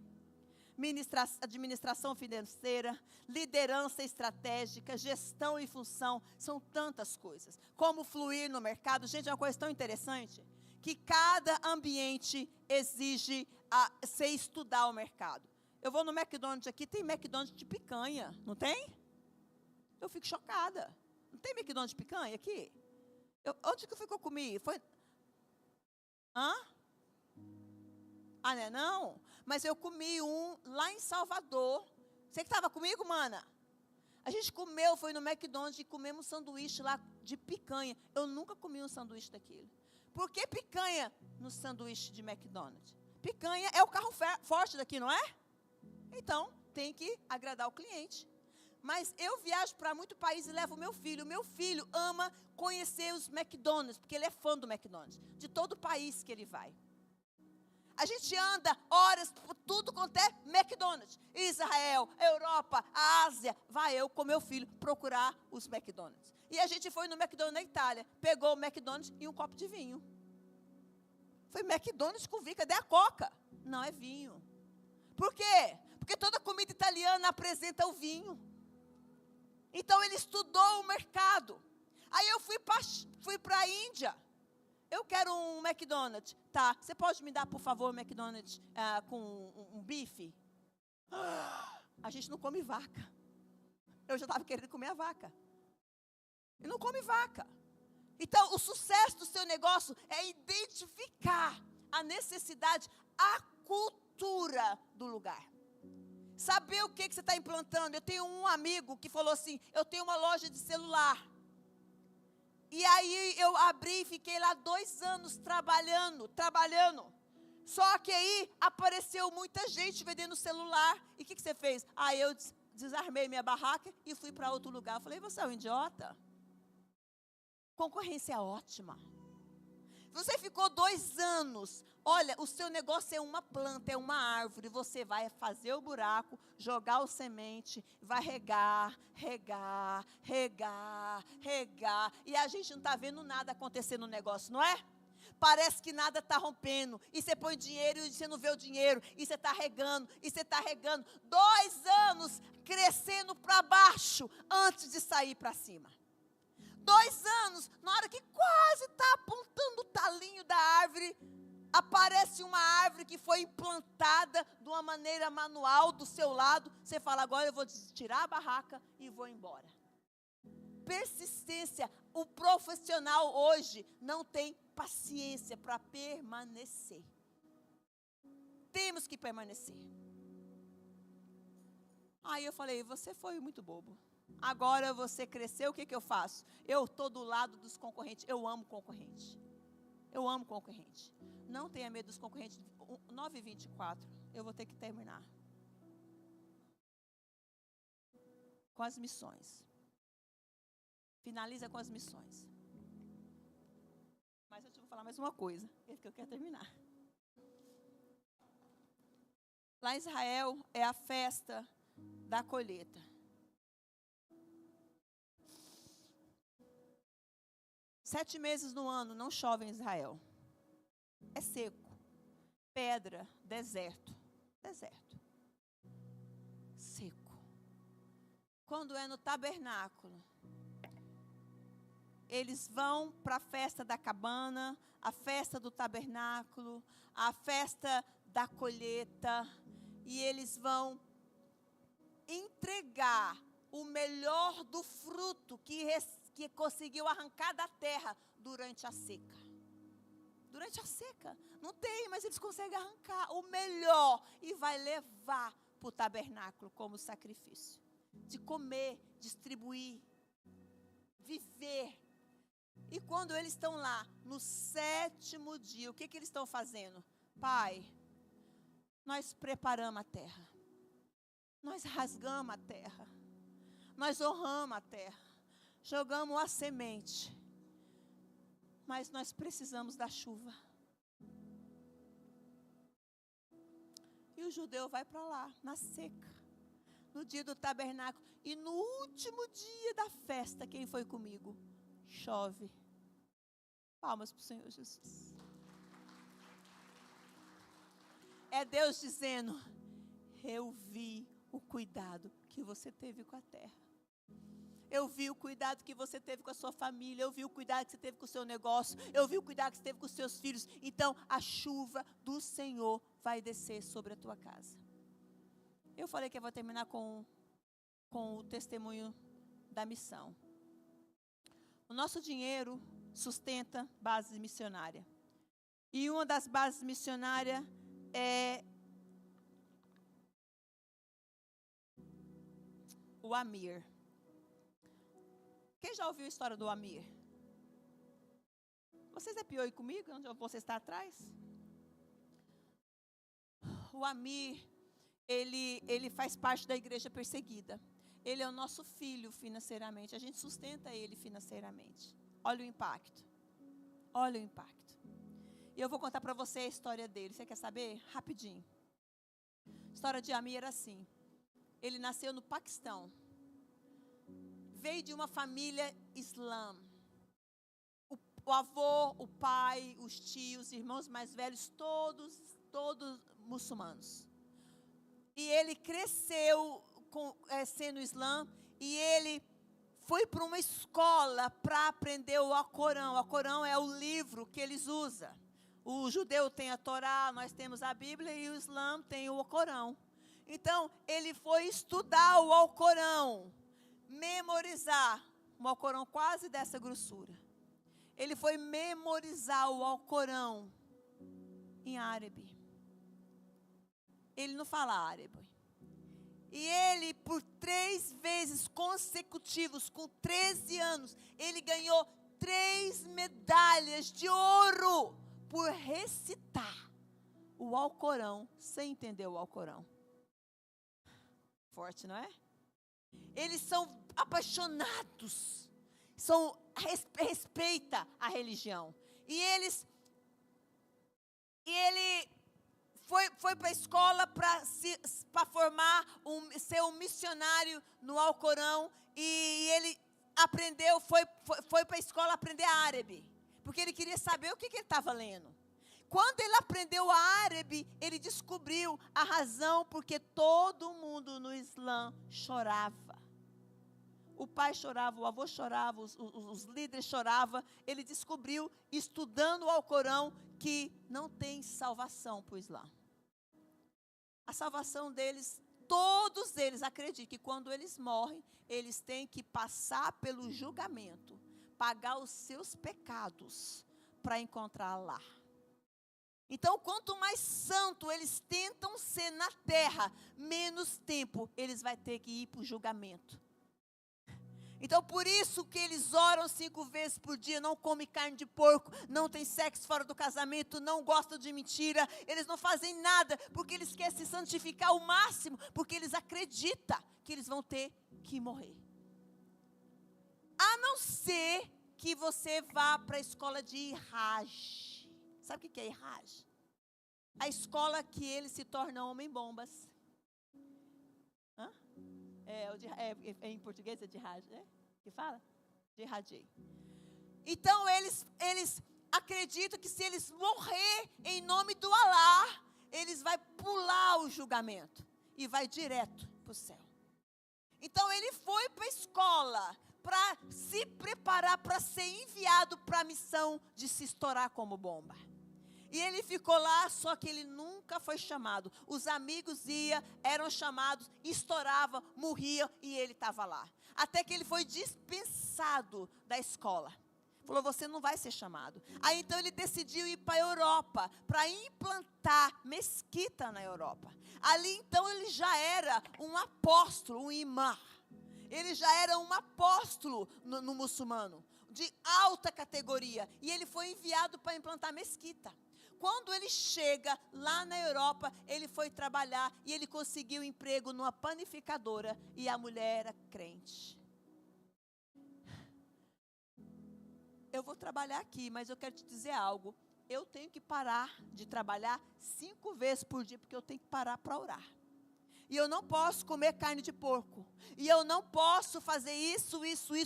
Administração financeira, liderança estratégica, gestão e função, são tantas coisas. Como fluir no mercado. Gente, é uma coisa tão interessante, que cada ambiente exige você estudar o mercado. Eu vou no McDonald's aqui, tem McDonald's de picanha, não tem? Eu fico chocada. Não tem McDonald's de picanha aqui? Onde que foi que eu comi? Foi... Hã? Ah, né? Não. Mas eu comi um lá em Salvador. Você que estava comigo, mana? A gente comeu, foi no McDonald's e comemos um sanduíche lá de picanha. Eu nunca comi um sanduíche daquele. Por que picanha no sanduíche de McDonald's? Picanha é o carro forte daqui, não é? Então, tem que agradar o cliente. Mas eu viajo para muito país e levo o meu filho. O meu filho ama conhecer os McDonald's, porque ele é fã do McDonald's, de todo o país que ele vai. A gente anda horas por tudo quanto é McDonald's. Israel, Europa, a Ásia. Vai eu com meu filho procurar os McDonald's. E a gente foi no McDonald's na Itália. Pegou o McDonald's e um copo de vinho. Foi McDonald's com vinho. Cadê a Coca? Não, é vinho. Por quê? Porque toda comida italiana apresenta o vinho. Então ele estudou o mercado. Aí eu fui para a Índia. Eu quero um McDonald's. Tá, você pode me dar, por favor, um McDonald's com um bife? A gente não come vaca. Eu já estava querendo comer a vaca. E não come vaca. Então, o sucesso do seu negócio é identificar a necessidade, a cultura do lugar. Saber o que você está implantando. Eu tenho um amigo que falou assim, eu tenho uma loja de celular. E aí eu abri e fiquei lá 2 anos trabalhando. Só que aí apareceu muita gente vendendo celular. E o que você fez? Aí eu desarmei minha barraca e fui para outro lugar. Eu falei, você é um idiota? Concorrência é ótima. Você ficou 2 anos. Olha, o seu negócio é uma planta, é uma árvore. Você vai fazer o buraco, jogar o semente, vai regar. E a gente não está vendo nada acontecer no negócio, não é? Parece que nada está rompendo. E você põe dinheiro e você não vê o dinheiro. E você está regando, 2 anos crescendo para baixo antes de sair para cima. 2 anos, na hora que quase está apontando o talinho da árvore, aparece uma árvore que foi implantada de uma maneira manual do seu lado. Você fala, agora eu vou tirar a barraca e vou embora. Persistência. O profissional hoje não tem paciência para permanecer. Temos que permanecer. Aí eu falei, você foi muito bobo. Agora você cresceu, o que eu faço? Eu estou do lado dos concorrentes. Eu amo concorrente. Não tenha medo dos concorrentes. 9h24, eu vou ter que terminar. Com as missões. Finaliza com as missões. falar mais uma coisa, que eu quero terminar. Lá em Israel é a festa da colheita. Sete meses no ano não chove em Israel. É seco. Pedra, deserto. Deserto. Seco. Quando é no tabernáculo, eles vão para a festa da cabana, a festa do tabernáculo, a festa da colheita, e eles vão entregar o melhor do fruto que conseguiu arrancar da terra durante a seca. Durante a seca. Não tem, mas eles conseguem arrancar o melhor e vai levar para o tabernáculo como sacrifício. De comer, distribuir, viver. E quando eles estão lá, no sétimo dia, o que eles estão fazendo? Pai, nós preparamos a terra. Nós rasgamos a terra. Nós honramos a terra. Jogamos a semente. Mas nós precisamos da chuva. E o judeu vai para lá, na seca. No dia do tabernáculo. E no último dia da festa, quem foi comigo? Chove. Palmas para o Senhor Jesus. É Deus dizendo, eu vi o cuidado que você teve com a terra. Eu vi o cuidado que você teve com a sua família. Eu vi o cuidado que você teve com o seu negócio. Eu vi o cuidado que você teve com os seus filhos. Então, a chuva do Senhor vai descer sobre a tua casa. Eu falei que eu vou terminar com o testemunho da missão. O nosso dinheiro sustenta base missionária. E uma das bases missionárias é o Amir. Quem já ouviu a história do Amir? Vocês arrepiou aí comigo, onde você está atrás? O Amir, ele faz parte da igreja perseguida. Ele é o nosso filho financeiramente. A gente sustenta ele financeiramente. Olha o impacto. Olha o impacto. E eu vou contar para você a história dele. Você quer saber? Rapidinho. A história de Amir era assim. Ele nasceu no Paquistão. Veio de uma família islã. O avô, o pai, os tios, os irmãos mais velhos, todos muçulmanos. E ele cresceu sendo islã, e ele foi para uma escola para aprender o Alcorão. O Alcorão é o livro que eles usam. O judeu tem a Torá, nós temos a Bíblia, e o Islã tem o Alcorão. Então, ele foi estudar o Alcorão, memorizar um Alcorão quase dessa grossura. Ele foi memorizar o Alcorão em árabe. Ele não fala árabe. E ele, por 3 vezes consecutivos, com 13 anos, ele ganhou 3 medalhas de ouro por recitar o Alcorão sem entender o Alcorão. Forte, não é? Eles são apaixonados, respeita a religião. E ele foi para a escola para formar, ser um missionário no Alcorão. E ele aprendeu, foi para a escola aprender árabe, porque ele queria saber o que ele estava lendo. Quando ele aprendeu árabe, ele descobriu a razão porque todo mundo no Islã chorava. O pai chorava, o avô chorava, os líderes choravam. Ele descobriu, estudando o Alcorão, que não tem salvação para o Islã. A salvação deles, todos eles acreditam que quando eles morrem, eles têm que passar pelo julgamento, pagar os seus pecados para encontrar Allah. Então, quanto mais santo eles tentam ser na terra, menos tempo eles vão ter que ir para o julgamento. Então, por isso que eles oram 5 vezes por dia, não comem carne de porco, não tem sexo fora do casamento, não gostam de mentira, eles não fazem nada, porque eles querem se santificar ao máximo, porque eles acreditam que eles vão ter que morrer. A não ser que você vá para a escola de Hajj. Sabe o que é Iraj? A escola que ele se torna homem-bombas. Hã? Em português é de Iraj, né? Que fala? De Irajei. Então, eles acreditam que se eles morrer em nome do Alá, eles vão pular o julgamento e vai direto para o céu. Então, ele foi para a escola para se preparar para ser enviado para a missão de se estourar como bomba. E ele ficou lá, só que ele nunca foi chamado. Os amigos eram chamados, estouravam, morriam e ele estava lá. Até que ele foi dispensado da escola. Falou, você não vai ser chamado. Aí então ele decidiu ir para a Europa, para implantar mesquita na Europa. Ali então ele já era um apóstolo, um imã. Ele já era um apóstolo no muçulmano, de alta categoria. E ele foi enviado para implantar mesquita. Quando ele chega lá na Europa, ele foi trabalhar e ele conseguiu emprego numa panificadora e a mulher era crente. Eu vou trabalhar aqui, mas eu quero te dizer algo. Eu tenho que parar de trabalhar 5 vezes por dia, porque eu tenho que parar para orar. E eu não posso comer carne de porco. E eu não posso fazer isso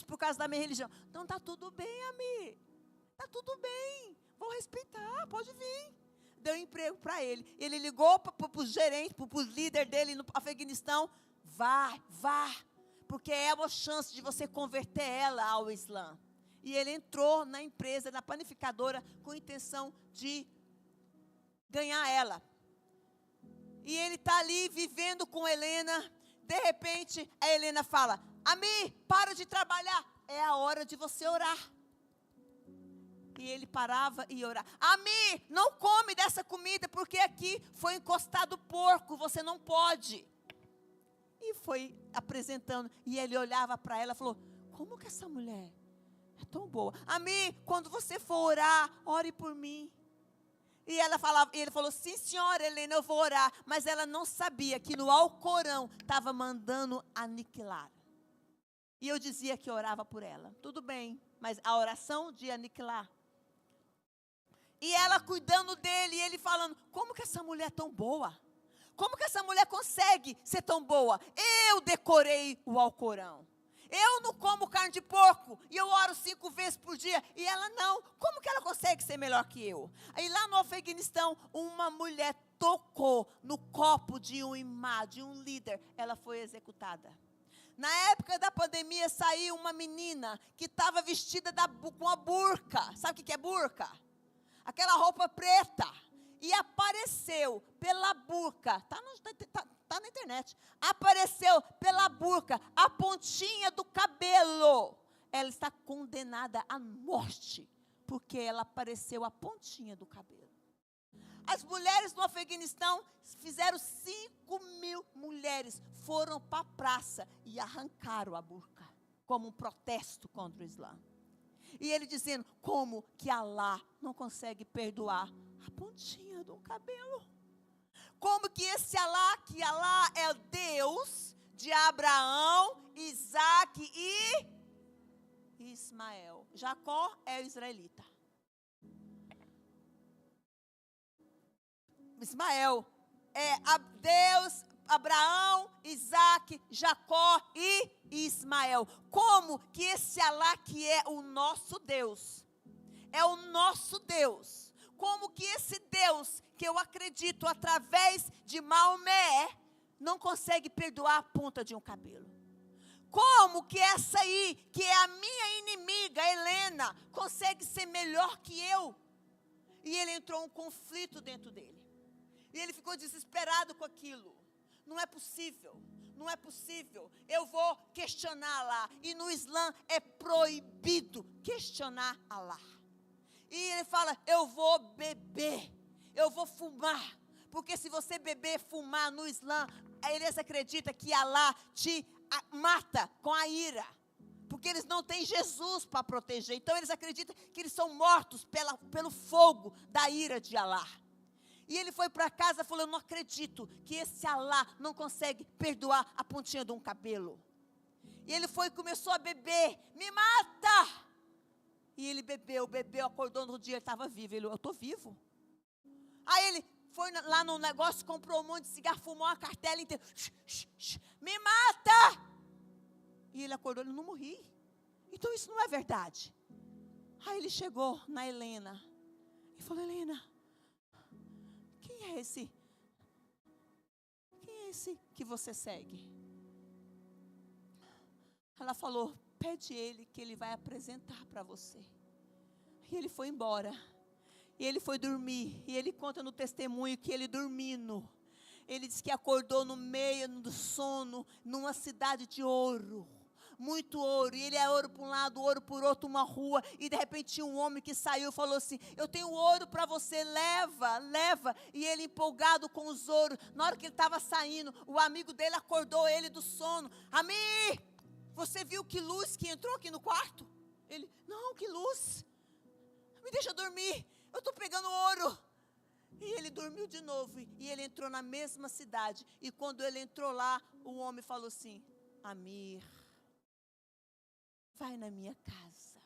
por causa da minha religião. Então está tudo bem, amigo. Está tudo bem. Vou respeitar, pode vir. Deu emprego para ele. Ele ligou para os gerentes, para os líderes dele no Afeganistão. Vá. Porque é uma chance de você converter ela ao Islã. E ele entrou na empresa, na panificadora, com a intenção de ganhar ela. E ele está ali vivendo com Helena. De repente, a Helena fala, Ami, para de trabalhar. É a hora de você orar. E ele parava e orava. Ami, não come dessa comida, porque aqui foi encostado porco, você não pode. E foi apresentando. E ele olhava para ela e falou, como que essa mulher é tão boa? Ami, quando você for orar, ore por mim. E ele falou, sim senhora Helena, eu vou orar. Mas ela não sabia que no Alcorão estava mandando aniquilar. E eu dizia que orava por ela. Tudo bem, mas a oração de aniquilar. E ela cuidando dele, e ele falando, como que essa mulher é tão boa? Como que essa mulher consegue ser tão boa? Eu decorei o Alcorão. Eu não como carne de porco e eu oro 5 vezes por dia. E ela não. Como que ela consegue ser melhor que eu? Aí lá no Afeganistão, uma mulher tocou no copo de um imã, de um líder. Ela foi executada. Na época da pandemia, saiu uma menina que estava vestida com a burca. Sabe o que é burca? Aquela roupa preta. E apareceu pela burca. Está na internet. Apareceu pela burca a pontinha do cabelo. Ela está condenada à morte, porque ela apareceu a pontinha do cabelo. As mulheres no Afeganistão fizeram 5.000 mulheres, foram para a praça e arrancaram a burca, como um protesto contra o Islã. E ele dizendo, como que Alá não consegue perdoar a pontinha do cabelo? Como que esse Alá, que Alá é Deus de Abraão, Isaac e Ismael. Jacó é o israelita. Ismael é Deus, Abraão, Isaac, Jacó e Ismael. Como que esse Alá que é o nosso Deus, é o nosso Deus, como que esse Deus que eu acredito através de Maomé não consegue perdoar a ponta de um cabelo? Como que essa aí, que é a minha inimiga, Helena, consegue ser melhor que eu? E ele entrou um conflito dentro dele. E ele ficou desesperado com aquilo. Não é possível, não é possível. Eu vou questionar Alá. E no Islã é proibido questionar Alá. E ele fala, eu vou beber, eu vou fumar. Porque se você beber, fumar no Islã, eles acreditam que Alá te mata com a ira. Porque eles não têm Jesus para proteger. Então eles acreditam que eles são mortos pelo fogo da ira de Alá. E ele foi para casa e falou, eu não acredito que esse Alá não consegue perdoar a pontinha de um cabelo. E ele foi e começou a beber, me mata! E ele bebeu, acordou no dia, ele estava vivo. Ele, eu estou vivo. Aí ele foi lá no negócio, comprou um monte de cigarro, fumou uma cartela inteira. Me mata! E ele acordou, ele não morri. Então isso não é verdade. Aí ele chegou na Helena e falou: Helena, quem é esse? Quem é esse que você segue? Ela falou: pede ele que ele vai apresentar para você. E ele foi embora. E ele foi dormir. E ele conta no testemunho que ele dormindo, ele disse que acordou no meio do sono, numa cidade de ouro. Muito ouro, e ele é ouro para um lado, ouro por outro, uma rua, e de repente tinha um homem que saiu e falou assim: eu tenho ouro para você, leva, leva. E ele empolgado com os ouros, na hora que ele estava saindo, o amigo dele acordou ele do sono: Amir, você viu que luz que entrou aqui no quarto? Ele: não, que luz? Me deixa dormir, eu estou pegando ouro. E ele dormiu de novo, e ele entrou na mesma cidade, e quando ele entrou lá, o homem falou assim: Amir, vai na minha casa.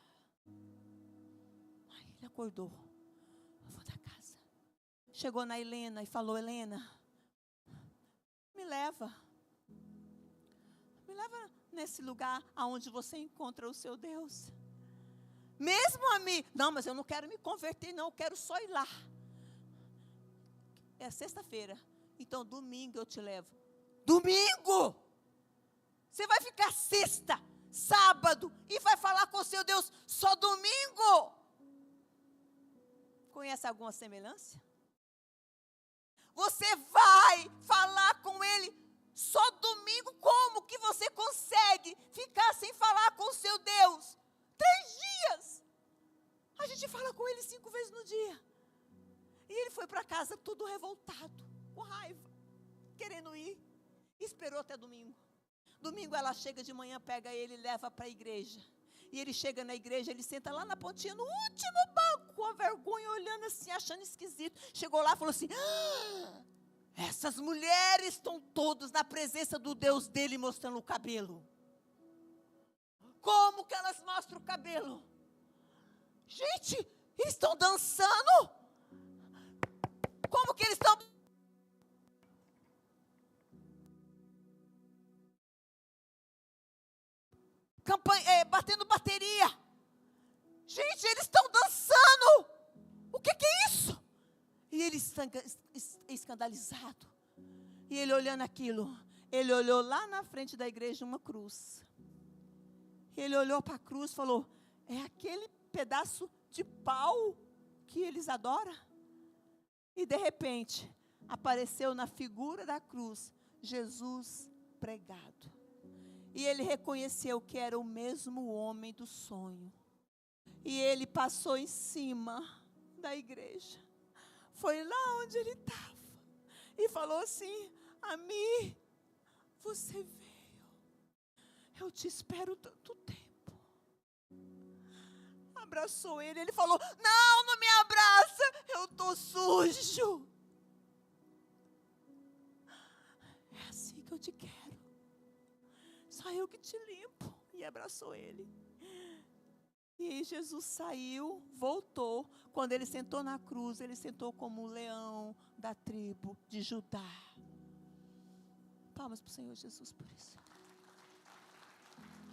Aí ele acordou: eu vou da casa. Chegou na Helena e falou: Helena, me leva nesse lugar aonde você encontra o seu Deus. Mesmo a mim, não, mas eu não quero me converter não, eu quero só ir lá. É sexta-feira, então domingo eu te levo. Domingo? Você vai ficar sexta, sábado, e vai falar com o seu Deus só domingo? Conhece alguma semelhança? Você vai falar com ele só domingo? Como que você consegue ficar sem falar com o seu Deus 3 dias? A gente fala com ele 5 vezes no dia. E ele foi para casa todo revoltado, com raiva, querendo ir. Esperou até domingo. Domingo ela chega de manhã, pega ele e leva para a igreja. E ele chega na igreja, ele senta lá na pontinha, no último banco, com a vergonha, olhando assim, achando esquisito. Chegou lá e falou assim: essas mulheres estão todas na presença do Deus dele mostrando o cabelo. Como que elas mostram o cabelo? Gente, eles estão dançando. Como que eles estão? Batendo bateria. Gente, eles estão dançando. O que é isso? E ele escandalizado. E ele olhando aquilo, ele olhou lá na frente da igreja uma cruz. Ele olhou para a cruz e falou: é aquele pedaço de pau que eles adoram? E de repente, apareceu na figura da cruz, Jesus pregado. E ele reconheceu que era o mesmo homem do sonho. E ele passou em cima da igreja. Foi lá onde ele estava. E falou assim: Amir, você veio. Eu te espero tanto tempo. Abraçou ele. Ele falou: não, não me abraça. Eu estou sujo. É assim que eu te quero. Só eu que te limpo. E abraçou ele. E aí Jesus saiu, voltou. Quando ele sentou na cruz, ele sentou como um leão da tribo de Judá. Palmas para o Senhor Jesus por isso.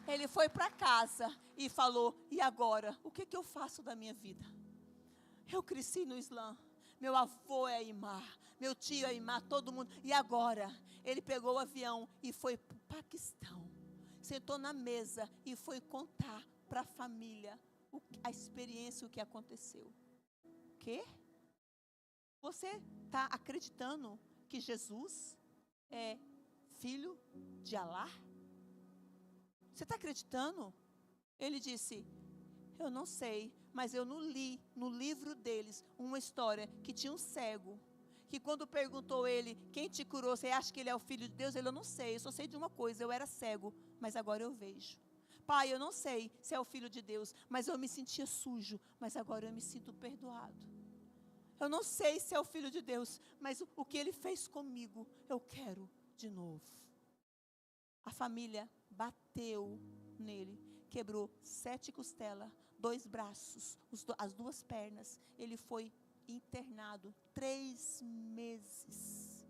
Ele foi para casa e falou: e agora? O que eu faço da minha vida? Eu cresci no Islã. Meu avô é Imar, meu tio é Imar, todo mundo. E agora? Ele pegou o avião e foi para o Paquistão. Sentou na mesa e foi contar para a família a experiência, o que aconteceu. O quê? Você está acreditando que Jesus é filho de Alá? Você está acreditando? Ele disse: eu não sei, mas eu não li no livro deles uma história que tinha um cego, que quando perguntou ele: quem te curou, você acha que ele é o filho de Deus? Ele: eu não sei, eu só sei de uma coisa, eu era cego, mas agora eu vejo. Pai, eu não sei se é o filho de Deus, mas eu me sentia sujo, mas agora eu me sinto perdoado. Eu não sei se é o filho de Deus, mas o que ele fez comigo, eu quero de novo. A família bateu nele, quebrou 7 costelas, 2 braços, as 2 pernas. Ele foi internado 3 meses.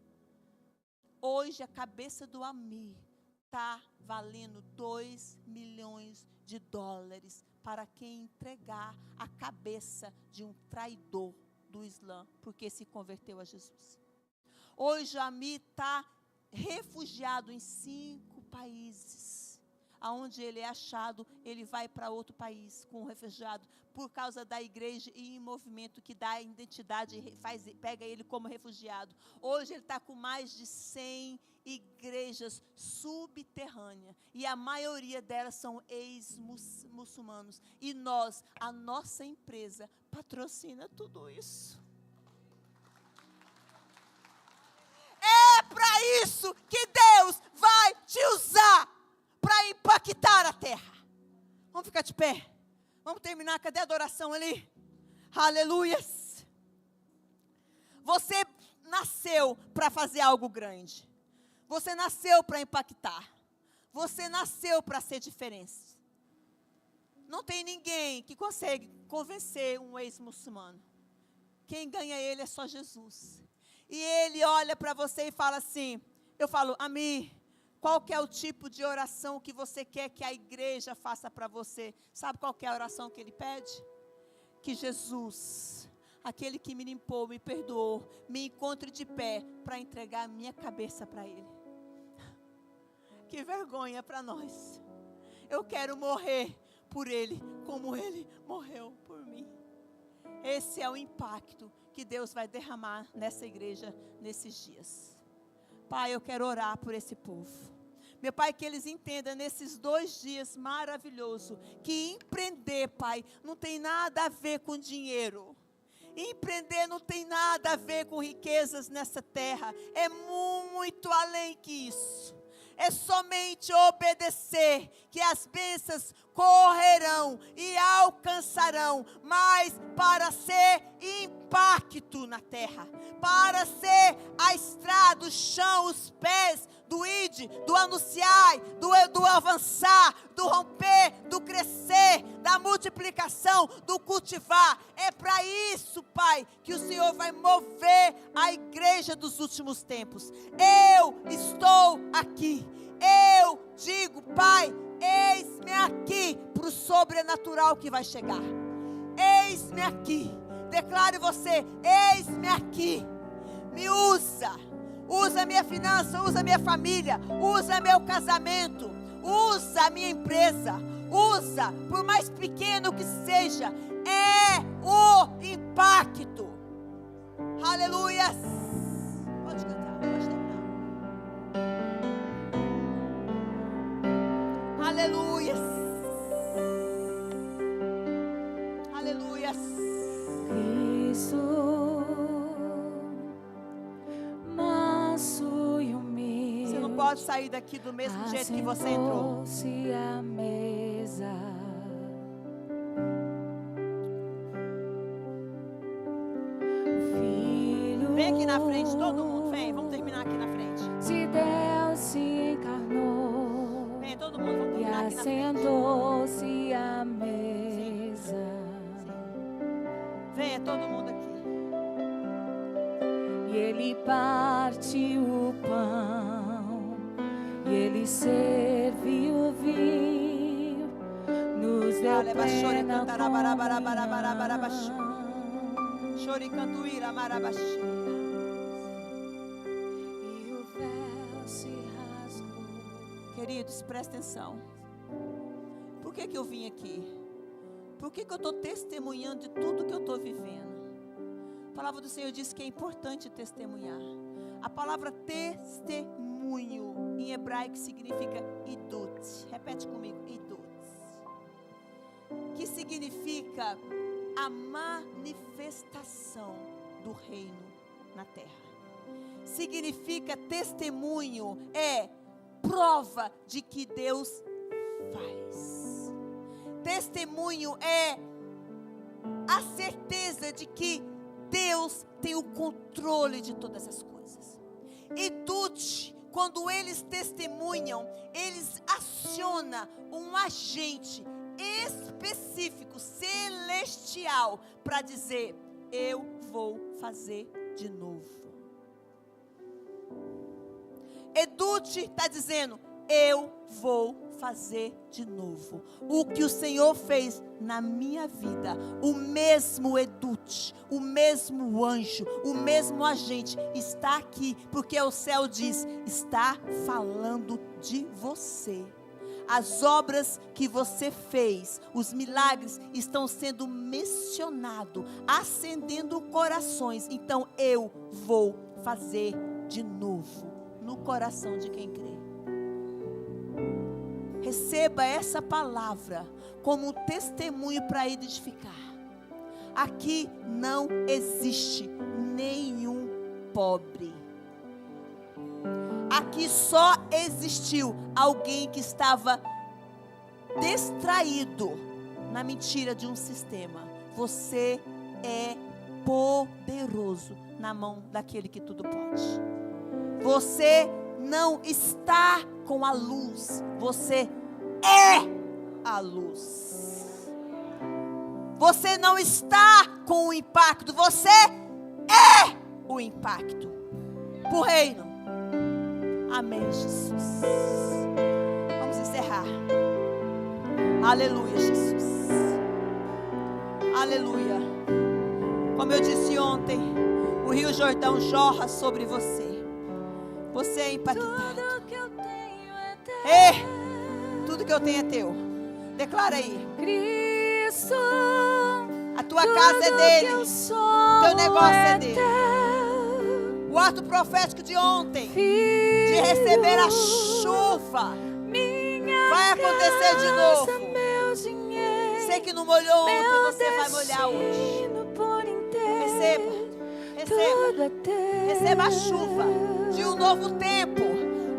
Hoje a cabeça do Amir está valendo $2 milhões para quem entregar a cabeça de um traidor do Islã, porque se converteu a Jesus. Hoje o Amir está refugiado em 5 países. Aonde ele é achado, ele vai para outro país com um refugiado, por causa da igreja e em movimento que dá identidade, pega ele como refugiado. Hoje ele está com mais de 100 igrejas subterrâneas, e a maioria delas são ex-muçulmanos, e a nossa empresa patrocina tudo isso. É para isso que Deus vai te usar, para impactar a terra. Vamos ficar de pé? Vamos terminar, cadê a adoração ali? Aleluias. Você nasceu para fazer algo grande. Você nasceu para impactar. Você nasceu para ser diferença. Não tem ninguém que consegue convencer um ex-muçulmano. Quem ganha ele é só Jesus. E ele olha para você e fala assim, eu falo, Amir, qual que é o tipo de oração que você quer que a igreja faça para você? Sabe qual que é a oração que ele pede? Que Jesus, aquele que me limpou, me perdoou, me encontre de pé para entregar a minha cabeça para ele. Que vergonha para nós. Eu quero morrer por ele, como ele morreu por mim. Esse é o impacto que Deus vai derramar nessa igreja nesses dias. Pai, eu quero orar por esse povo. Meu Pai, que eles entendam nesses 2 dias maravilhosos, que empreender, Pai, não tem nada a ver com dinheiro. Empreender não tem nada a ver com riquezas nessa terra. É muito além que isso. É somente obedecer, que as bênçãos correrão e alcançarão, mas para ser impacto na terra, para ser a estrada, o chão, os pés do ide, do anunciar, do avançar, do romper, do crescer, da multiplicação, do cultivar. É para isso, Pai, que o Senhor vai mover a igreja dos últimos tempos. Eu estou aqui. Eu digo, Pai, eis-me aqui para o sobrenatural que vai chegar. Eis-me aqui. Declare você, eis-me aqui. Me usa. Usa a minha finança, usa a minha família, usa meu casamento, usa a minha empresa, usa, por mais pequeno que seja, é o impacto. Aleluias. Pode cantar, pode terminar. Aleluias. Aleluias. Cristo. Pode sair daqui do mesmo jeito que você entrou. A mesa. Filho vem aqui na frente, todo mundo. Vem, vamos terminar aqui na frente. Se Deus se encarnou. Vem, todo mundo, vamos terminar aqui na frente. E assentou-se à mesa. Sim. Venha, todo mundo aqui. E ele partiu o pão. E ele serviu o vinho, nos deu plena comunhão. E o véu se rasgou. Queridos, presta atenção. Por que eu vim aqui? Por que eu estou testemunhando de tudo que eu estou vivendo? A palavra do Senhor diz que é importante testemunhar. A palavra testemunho em hebraico significa idut. Repete comigo, idut. Que significa a manifestação do reino na terra. Significa testemunho, é prova de que Deus faz. Testemunho é a certeza de que Deus tem o controle de todas as coisas. Idut, quando eles testemunham, eles acionam um agente específico, celestial, para dizer, eu vou fazer de novo. Edute está dizendo, eu vou fazer de novo. O que o Senhor fez na minha vida, o mesmo Edute, o mesmo anjo, o mesmo agente está aqui, porque o céu diz, está falando de você. As obras que você fez, os milagres estão sendo mencionados, acendendo corações. Então eu vou fazer de novo no coração de quem crê. Receba essa palavra como um testemunho para edificar. Aqui não existe nenhum pobre. Aqui só existiu alguém que estava distraído na mentira de um sistema. Você é poderoso na mão daquele que tudo pode. Você não está com a luz, você é a luz. Você não está com o impacto, você é o impacto para o reino. Amém, Jesus. Vamos encerrar. Aleluia, Jesus. Aleluia. Como eu disse ontem, o Rio Jordão jorra sobre você. Você é impactado. Tudo que eu tenho é teu. Tudo que eu tenho é teu. Declara aí. Cristo. A tua casa é dele. O teu negócio é dele. O ato profético de ontem, de receber a chuva, vai acontecer de novo. Sei que não molhou ontem, você vai molhar hoje. Receba a chuva de um novo tempo.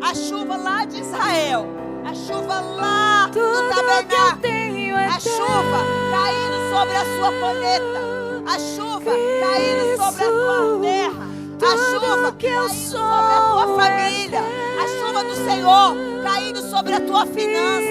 A chuva lá de Israel, a chuva lá no tabernáculo, a chuva caindo sobre a sua colheita, a chuva caindo sobre a tua terra. A chuva caindo sobre a tua família. A chuva do Senhor caindo sobre a tua finança.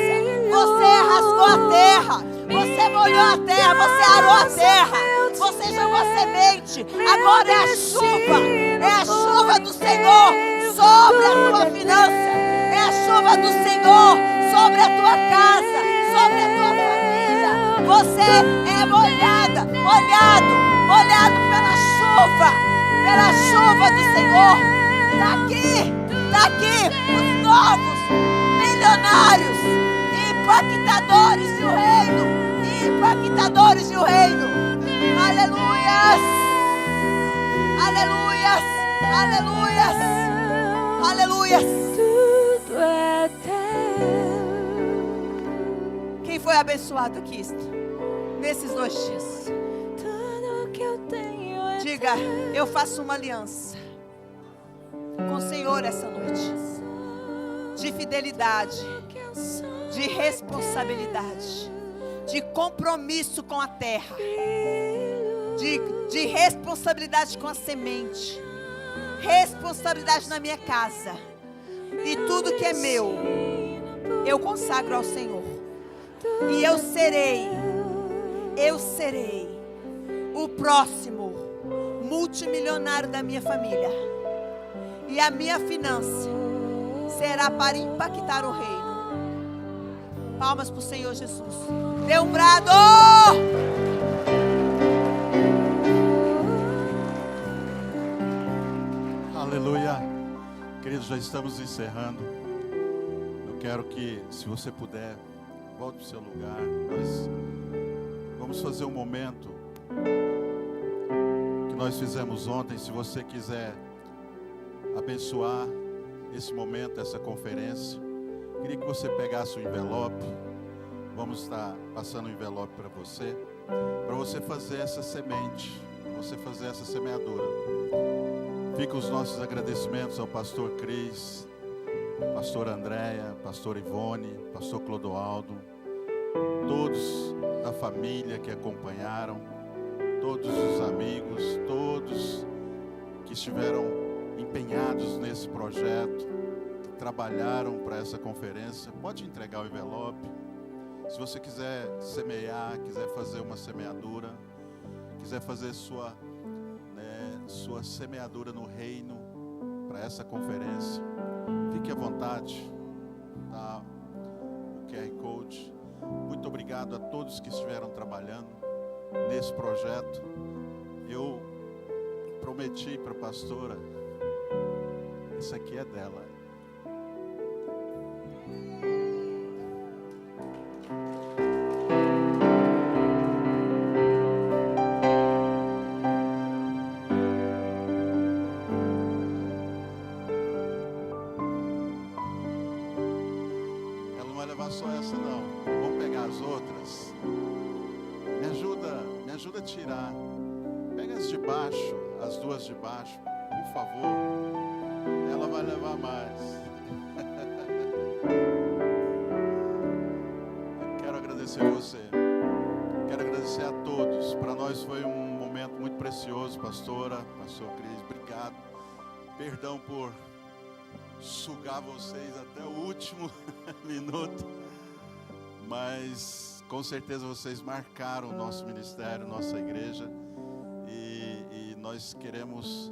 Você rasgou a terra. Você molhou a terra. Você arou a terra. Você jogou a semente. Agora é a chuva. É a chuva do Senhor sobre a tua finança. É a chuva do Senhor sobre a tua casa. Sobre a tua família. Você é molhada. Molhado pela chuva. Pela chuva do Senhor. Está aqui os novos milionários, impactadores do reino, impactadores do reino. Aleluias, aleluias, aleluias, aleluias. Tudo é teu. Quem foi abençoado aqui nesses 2 dias? Tudo que eu tenho. Diga, eu faço uma aliança com o Senhor essa noite, de fidelidade, de responsabilidade, de compromisso com a terra, de responsabilidade com a semente, responsabilidade na minha casa, e tudo que é meu, eu consagro ao Senhor, e eu serei o próximo multimilionário da minha família. E a minha finança será para impactar o reino. Palmas para o Senhor Jesus. Dê um brado. Aleluia. Queridos, já estamos encerrando. Eu quero que, se você puder, volte para o seu lugar. Nós vamos fazer um momento que nós fizemos ontem. Se você quiser abençoar esse momento, essa conferência, queria que você pegasse o envelope. Vamos estar passando o envelope para você fazer essa semente, para você fazer essa semeadura. Fica os nossos agradecimentos ao pastor Cris, pastor Andréia, pastor Ivone, pastor Clodoaldo, todos da família que acompanharam, todos os amigos, todos que estiveram empenhados nesse projeto, que trabalharam para essa conferência. Pode entregar o envelope. Se você quiser semear, quiser fazer uma semeadura, quiser fazer sua sua semeadura no reino para essa conferência, fique à vontade, tá? O QR Code. Muito obrigado a todos que estiveram trabalhando nesse projeto. Eu prometi para a pastora, isso aqui é dela. Ela não vai levar só essa não. Vamos pegar as outras. Me ajuda a tirar. Pega as de baixo, as duas de baixo, por favor. Ela vai levar mais. Quero agradecer você. Quero agradecer a todos. Para nós foi um momento muito precioso, pastora, pastor Cris, obrigado. Perdão por sugar vocês até o último minuto. Mas com certeza vocês marcaram o nosso ministério, nossa igreja. E nós queremos,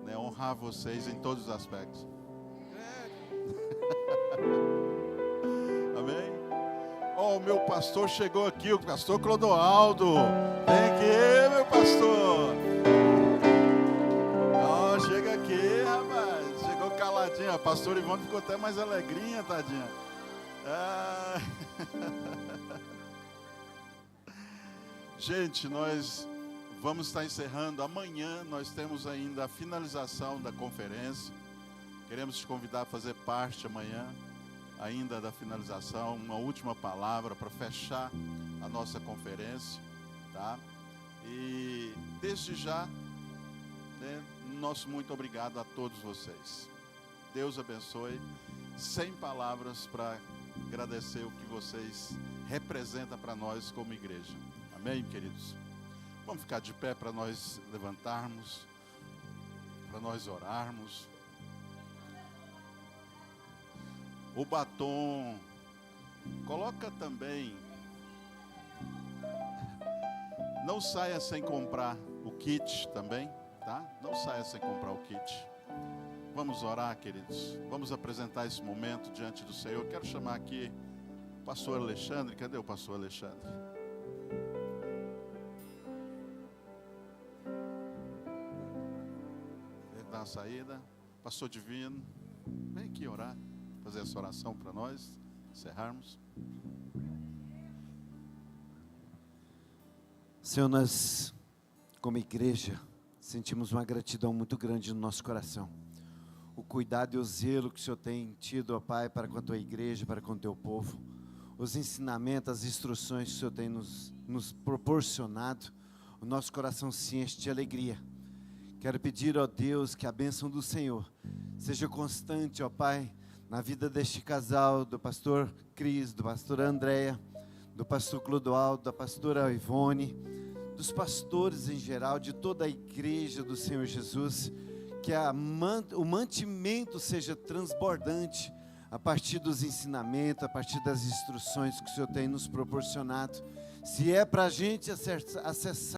né, honrar vocês em todos os aspectos. Amém? Oh, o meu pastor chegou aqui, o pastor Clodoaldo. Vem aqui, meu pastor. Oh, chega aqui, rapaz. Chegou caladinho. A pastora Ivone ficou até mais alegrinha, tadinha. Ah. Gente, nós vamos estar encerrando. Amanhã nós temos ainda a finalização da conferência. Queremos te convidar a fazer parte amanhã ainda da finalização. Uma última palavra para fechar a nossa conferência, tá? E desde já, né, nosso muito obrigado a todos vocês. Deus abençoe. Sem palavras para agradecer o que vocês representam para nós como igreja. Amém, queridos? Vamos ficar de pé para nós levantarmos, para nós orarmos. O batom, coloca também. Não saia sem comprar o kit também, tá? Não saia sem comprar o kit. Vamos orar, queridos. Vamos apresentar esse momento diante do Senhor. Quero chamar aqui o pastor Alexandre. Cadê o pastor Alexandre? Dar uma saída. Pastor Divino, vem aqui orar, fazer essa oração para nós encerrarmos. Senhor, nós, como igreja, sentimos uma gratidão muito grande no nosso coração. O cuidado e o zelo que o Senhor tem tido, ó Pai, para com a Tua igreja, para com o Teu povo. Os ensinamentos, as instruções que o Senhor tem nos proporcionado. O nosso coração se enche de alegria. Quero pedir, ó Deus, que a bênção do Senhor seja constante, ó Pai, na vida deste casal, do pastor Cris, do pastor Andréia, do pastor Clodoaldo, da pastora Ivone, dos pastores em geral, de toda a igreja do Senhor Jesus, que o mantimento seja transbordante a partir dos ensinamentos, a partir das instruções que o Senhor tem nos proporcionado. Se é para a gente acessar